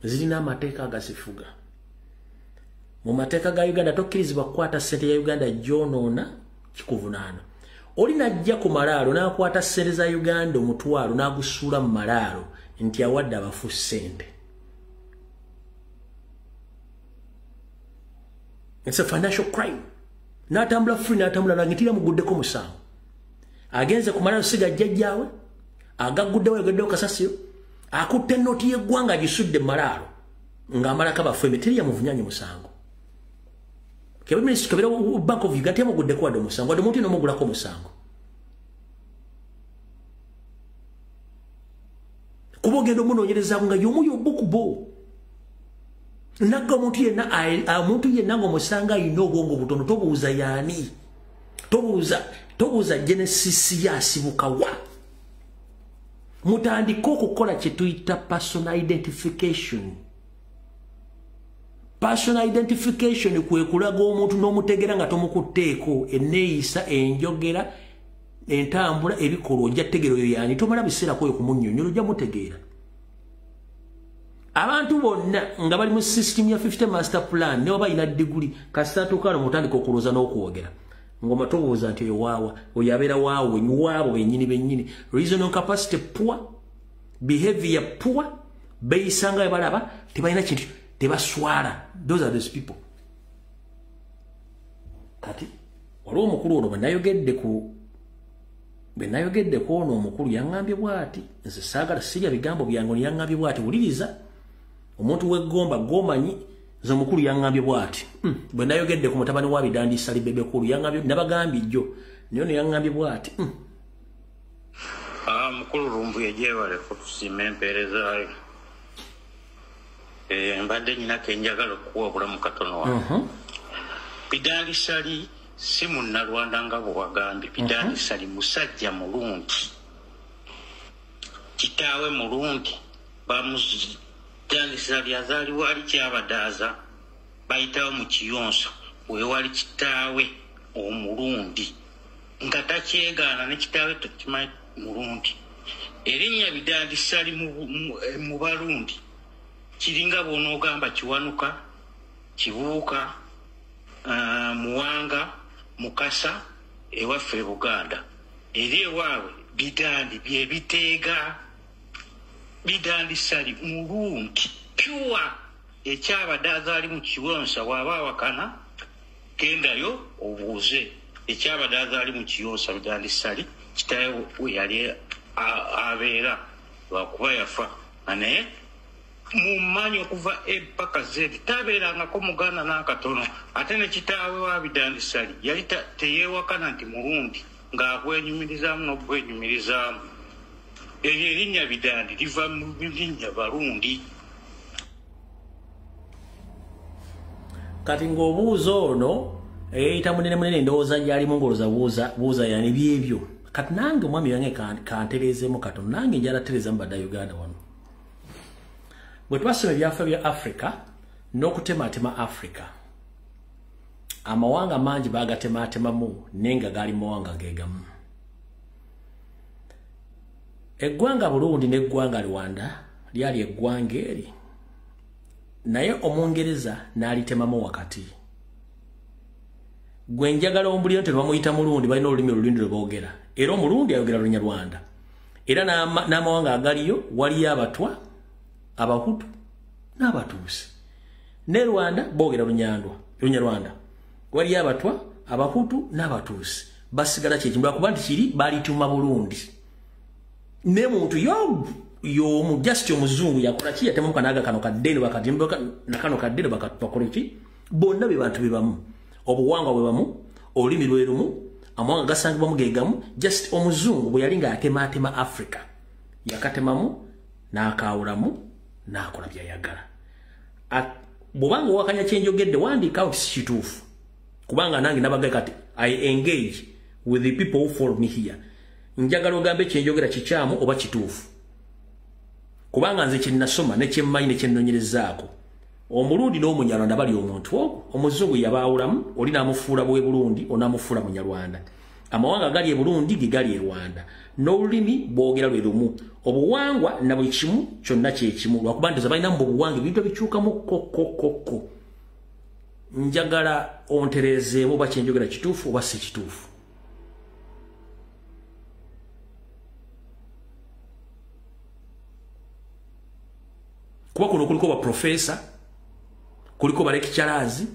zirina amateeka agazifuga. Mu mateeka ga Uganda tokkirizibwa kukwata sente ya Uganda gy'onoona kikuvunaana. Oli najja ku malaalo n'akwata sente za Uganda omutwalo n'agusuula mu malaalo nti awadde abafu sente. It's a financial crime. N'atambula free n'atambula nangitira muguddeko musango. Agenze ku malaalo siga jjajjaawe, agaguddewo yageddewo kasasiro, akutte nnoti y'eggwanga agisudde mu malaalo ng'amalako abafu emitiri yamuvunyanye musango. Kebe minister kabira Bank of Uganda yamuguddeko wadde omusango wadde omuntu n'omugulako omusango. Kuba ogenda omunoonyereza nga y'omu y'obukubo. Nagga omuntu yenna ng'omusanga alina obwongo butono tobuuza y'ani. Tobuuza genesis yasibuka wa. Mutandika okukola kye tuyita personal identification. Personal identification kwe kulaga omuntu n'omutegera nga tomukutteeko enneeyisa enjogera entambula ebikolwa ojja tegero yo yani tomala biseera kweyo kumunnyonnyola ojja mutegeera. Abantu bonna nga bali mu system ya 50 master plan ne oba ina degree kasatuukano mutandika okulooza n'okwogera ngoma tobuuza nti oyo waawa oyo abeera waawe waabo bennyini reasoning capacity poor, behavior poor, beeyisanga balaba tebalina kintu tebaswala. Those are those people. Kati waliwo omukulu ono bwenayogedde ku ono omukulu yaŋŋambye bw'ati nze saagala sirya bigambo byange ono yaŋŋambye bw'ati wuliriza omuntu w'eggomba gwomanyi nze omukulu yaŋŋambye bw'ati bwenayogedde ku mutabani wa Bidandisa Libebekulu yaŋŋambye nabagambye jjo naye ono yaŋŋambye bw'ati mukulu Lumbu yejeebale kutusiima empeerezaayo. Mbadde nyinako enjagala okuwa obulamu katono wange. Bidandisa si munnalwanda nga bwe wagambye. Bidandisa musajja mulungi, kitaawe mulungi. Bidandisa azaaliwa ali Kyabadaaza bayitawo mu Kiyonso wewali kitaawe omulungi nga takyegaana ne kitaawe tokimanyi mulungi. Erinnya Bidandisa mu balundi kiringa bw'onoogamba Kiwanuka, Kibuuka, Muwanga, Mukasa ewaffe Buganda. Eri ewaabwe Bidandi bye biteega. Bidandisa mulungi pure. Ekyabadaaza ali mu Kiyonsa waba awakana gendayo obuuze. Ekyabadaaza ali mu Kiyonsa Bidandisa kitaawe we yali abeera lwakuba yafa naye mumanyi okuva paka zedi tabeerangako muganda n'akatono ate ne kitaawe wa Bidandisa yali teyeewakana nti mulungi ng'abwenyumirizaamu n'obwenyumirizaamu. Eryo erinnya Bidandi liva mu linnya balundi. Kati ng'obuuza ono eyita munene ndowooza gy'alimu ng'olowooza buuza yani byebyo. Kati nange omwami wange kantereezemu katono nange njala tereza mbadda Uganda wano. Bwe twasoma ebyafa bya Africa n'okutematema Africa amawanga mangi bagatematemamu nenga gali mawanga gegamu. Eggwanga Burundi n'eggwanga Rwanda lyali eggwanga eri naye Omungereza n'alitemamu wakati. Gwe njagala ombulira nti bamuyita Mulundi balina olulimi olulindi lwe boogera era Omulundi ayogera Lunyarwanda era n'amawanga agaliyo waliyo Abatwa, Abahutu n'Abatuusi. Ne Rwanda boogera Lunyarwanda waliyo Abatwa, Abahutu n'Abatuusi. Basigala kyekimu lwakuba nti kiri balituma Burundi. Ne muntu y'omu just omuzungu yakola ki yatemuka naga kano kaddene bakatimba nakano kaddene bakakola ki bonna be bantu bebamu obuwanga bwebamu olulimi lwerumu amawanga gasangibwa mu gegamu. Just omuzungu bwe yali ng'atematema Africa yakatemamu n'akaawulamu n'akola byayagala. Bw'obanga owakanya kyenjogedde wandiikawo kituufu kubanga nange nabaga kati I engage with the people who follow me here njagala ogambe kyenjogera kikyamu oba kituufu kubanga nze kyenasoma ne kyemmanyi ne kyennonyerezaako omulundi n'omunyarwanda bali omuntu ogwo omuzungu yabaawulamu oli n'amufuula bwe Burundi onaamufuula munyarwanda amawanga gali e Burundi ge gali e Rwanda n'olulimi boogera lwe lumu obuwangwa na buli kimu kyonna kye kimu lwakuba nti balina mu buwangwa ebintu bikyukamu kokokokko njagala ontereezeemu oba kyenjogera kituufu oba si kituufu kuba kuno kuliko baprofesa kuliko balekicalazi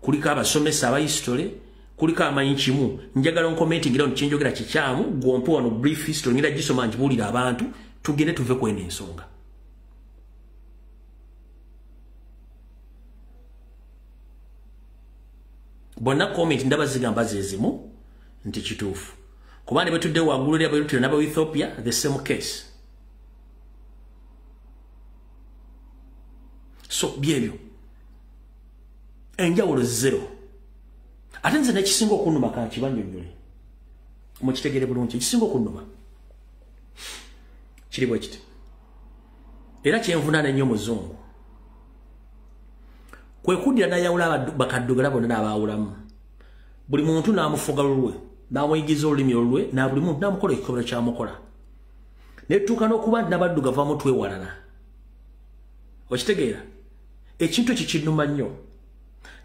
kuliko abasomesa aba history kuliko amanyi kimu njagala onkomentingira ono kyenjogera kikyamu gwompe wano brief history ngira gisoma njibuulira abantu tugende tuve kweno ensonga bonna comment ndaba zigamba zezimu nti kituufu kuba ne betudde waggulu lya Eritrea n'aba Ethiopia the same case so byebyo enjawulo zero ate nze nekisinga okunnuma kakibanyonnyole mukitegere bulungi ekisinga okunnuma kiri bwe kiti era kyenvunaana ennyo muzungu kwe kuddira n'ayawula bakaddugala bonna n'abaawulamu buli muntu n'amufuga lulwe n'amuyigiza olulimi olulwe na buli muntu n'amukola ekikobero kyamukola netuuka n'okuba nti n'abaddugavu amutwewalana okitegeera ekintu kikinnuma nnyo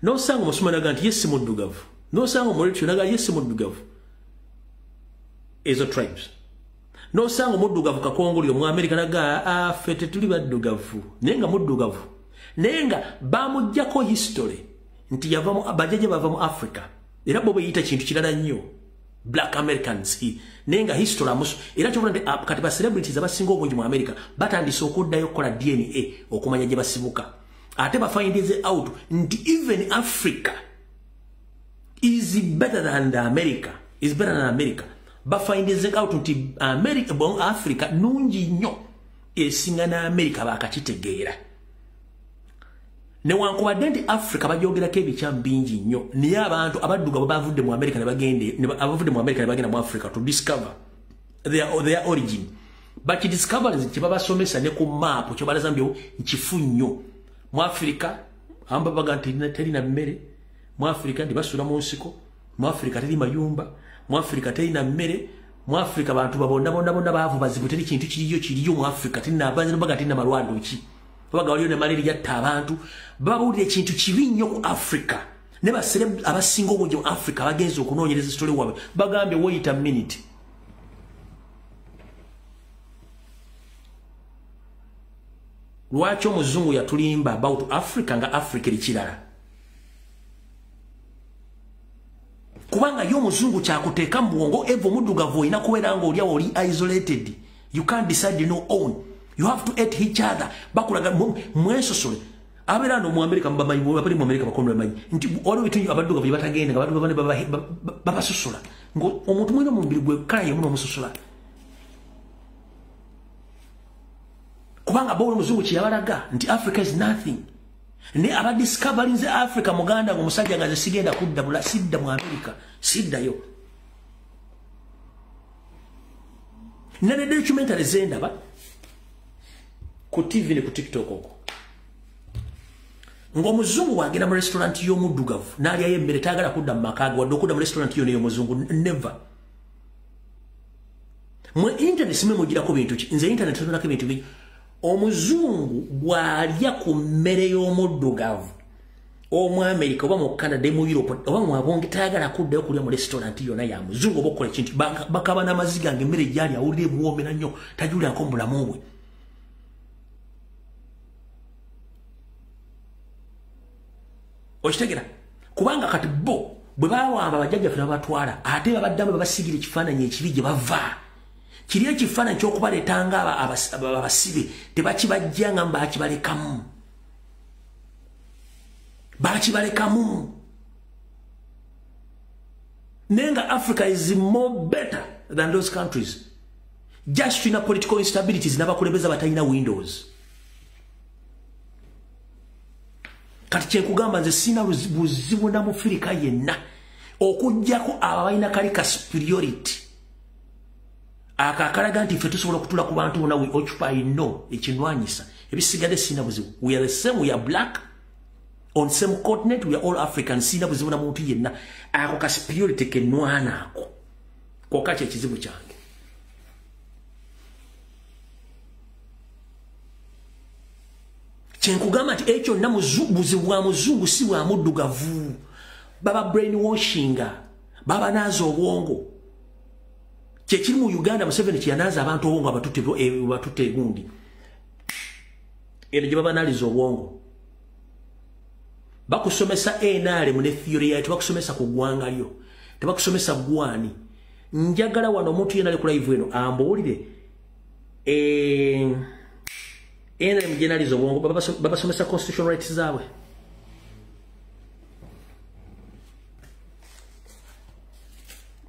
n'osanga omusumani agaa nti ye si muddugavu n'osanga omuletyo nagaa ye si muddugavu ezo tribes n'osanga omuddugavu kakongoliro mu Amerika nagaa ffe tetuli baddugavu naye nga muddugavu naye nga bamuggyako history nti bajjajja bava mu Africa era bo beyita kintu kirala nnyo black Americans naye nga history amuso era kyobona nti kati ba celebrities abasinga obungi mu America batandise okuddayo okukola DNA okumanya gye basibuka ate bafindize out nti even Africa is better than America bafindize out nti Africa nungi nnyo esinga na America bakakitegeera newankubadde nti Africa bajogerako ebikyamu bingi nnyo naye abantu abaddugavu bavudde mu America ne bagenda mu Africa to discover their origin bakidiscover kye babasomesa ne ku map kye balaza mbyo nkifu nnyo mu Africa amba baga nti terina mmere mu Africa ndi basula mu nsiko mu Africa teri mayumba mu Africa terina mmere mu Africa abantu babonna baavu bazibu teri kintu kiriyo mu Africa terina abanze baga terina malwando ki baga waliyo ne malaria yatta abantu babulire ekintu kibi nnyo ku Africa ne basere abasinga obungi mu Africa bagenze okunoonyereza story wabe bagambye wait a minute lwaki omuzungu yatulimba about Africa nga Africa likirala kubanga yo omuzungu kyakuteeka mu bwongo evo muddugavu olina kubeera nga olyawo oli isolated you can't decide no own you have to hate each other bakulaga mwesosole abeera no mu America mbamanyi bali mu America bakomera manyi nti waliwo bitunyi abaddugavu bye batagenda nga abantu babasosola ngo omuntu mwina mu mubiri gwe kala ye muno omusosola kubanga bo omuzungu kyeyabalaga nti Africa is nothing ne abadiscovering ze Africa muganda ngo musajja nga sigenda kudda bula sidda mu America siddayo nane documentary zendaba ku TV ne ku TikTok okwo ng'omuzungu wagenda mu restaurant y'omuddugavu n'alyayo emmere taagala kudda mu maka ge wadde okudda mu restaurant yo n'ey'omuzungu never mu internet simwe mugirako bintu ki nze internet tonako ebintu bingi omuzungu bw'alya ku mmere y'omuddugavu omu America oba mu Canada mu Europe oba mu abonge taagala kuddayo kulya mu restaurant yonna ya muzungu oba okukola ekintu bakaba n'amaziga ng'emmere gyali awulira emuwoomera nnyo tajulyako mu bulamu bwe okitegera kubanga kati bo bwe bawamba bajjajjaffe nabatwala ate babaddamu babasigira ekifaananyi ekibi gye bava kiri ekifaananyi ky'okubaleetanga abasibe tebakibajjanga bakibalekamu naye nga Africa is more better than those countries just in a political instabilities n'abakulembeza batalina windows kati kyekugamba nze sina buzibu na Mufirika yenna okujjako abalina kali ka superiority akakalaga nti ffe tusobola okutula ku bantu bonna we occupy no ekinwanyisa ebisigadde sina buzibu we are the same we are black on same continent we are all Africans sina buzibu na muntu yenna ako ka superiority kenwana ako koka kye kizibu kyange kyenkugamba nti ekyo na buzibu bwa muzungu si bwa muddugavu baba brainwashinga baba nazo obwongo kyekiri mu Uganda Museveni kyanaza abantu obwongo abatutte gundi eno gye baba naliza obwongo bakusomesa enale mu ne theory yayo tebakusomesa ku ggwanga lyo tebakusomesa gwani njagala wano omuntu yenale ku live eno ambuulire enale mu generalize obwongo babasomesa constitutional rights zaabwe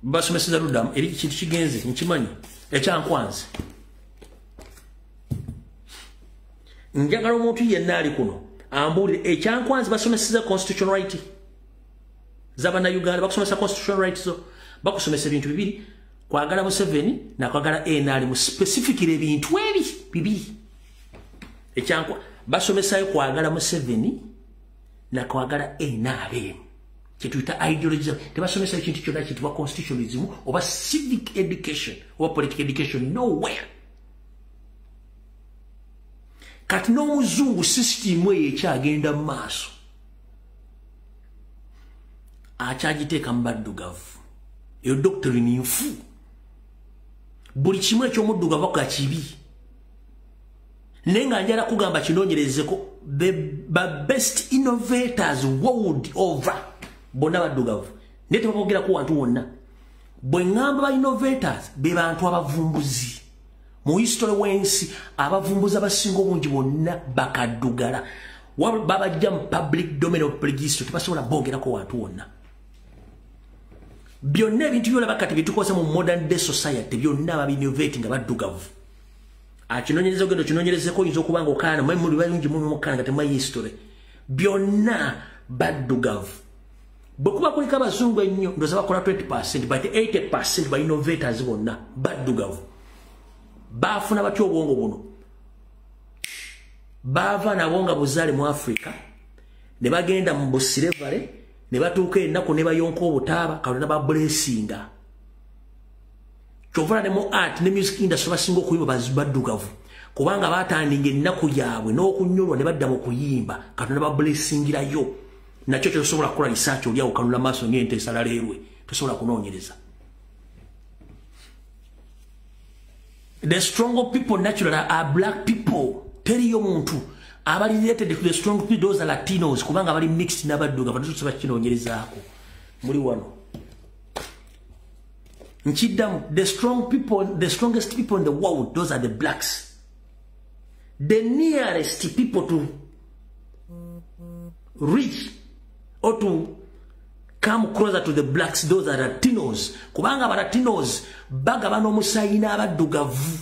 basomesa luddamu eri kintu kigenze nkimanyi ekyankwanze njagala omuntu yenna ali kuno ambuulire ekyankwanze basomesa constitutional right z'Abannayuganda bakusomesa constitutional rights zo bakusomesa ebintu bibiri kwagala Museveni nakwagala NRM mu specifically ebintu ebi bibiri ekyankwa basomesayo kwagala Museveni nakwagala NRM kituyita ideology tebasomesa ekintu kyonna kitibwa constitutionalism oba civic education oba political education nowhere kati n'omuzungu system eyo ekyagenda mu maaso akyagiteeka mu baddugavu eyo doctrine nfu buli kimu eky'omuddugavu ka kibi naye nga njala kugamba kinoonyerezeko the best innovators world over bonna baddugavu naye tebabogerako wantu wonna bwe ŋŋamba ba innovators be bantu abavumbuzi mu history w'ensi abavumbuzi abasinga obungi bonna bakaddugala babajja mu public domain of registry tebasobola bogerako wantu wonna byonna ebintu byolaba kati byetukozesa mu modern day society byonna babinnovate nga baddugavu akinoonyereza ogendo kinoonyerezeko oyinza okuba nga okaana muli bayungi mumukaana nga temayi history byonna baddugavu bwe kuba kuliko abazungu ennyo ndooza bakola 20% but 80% ba innovators bonna baddugavu baafuna batya obwongo buno baava nabo nga buzaale mu Africa ne bagenda mu busirevale ne batuuka ennaku ne bayonka obutaaba kalona ba blessinga kyovula ne mu art ne music industry basinga okuyimba baddugavu kubanga baatandinga ennaku yaabwe n'okunyolwa ne badda mu kuyimba kalona ba blessingirayo nakyo kyosobola kukola research oli awo kanula maaso ng'ente esala leerwe tosobola kunoonyereza. The stronger people naturally are black people. Teriyo muntu abali related to the strong people, those are Latinos kubanga abali mixed n'abaddugavu batusoba kinoonyerezaako muri wano nchiddamu the strong people, the strongest people in the world, those are the blacks. The nearest people to reach or to come closer to the blacks, those are Latinos kubanga aba Latinos bagabana omusayina abaddugavu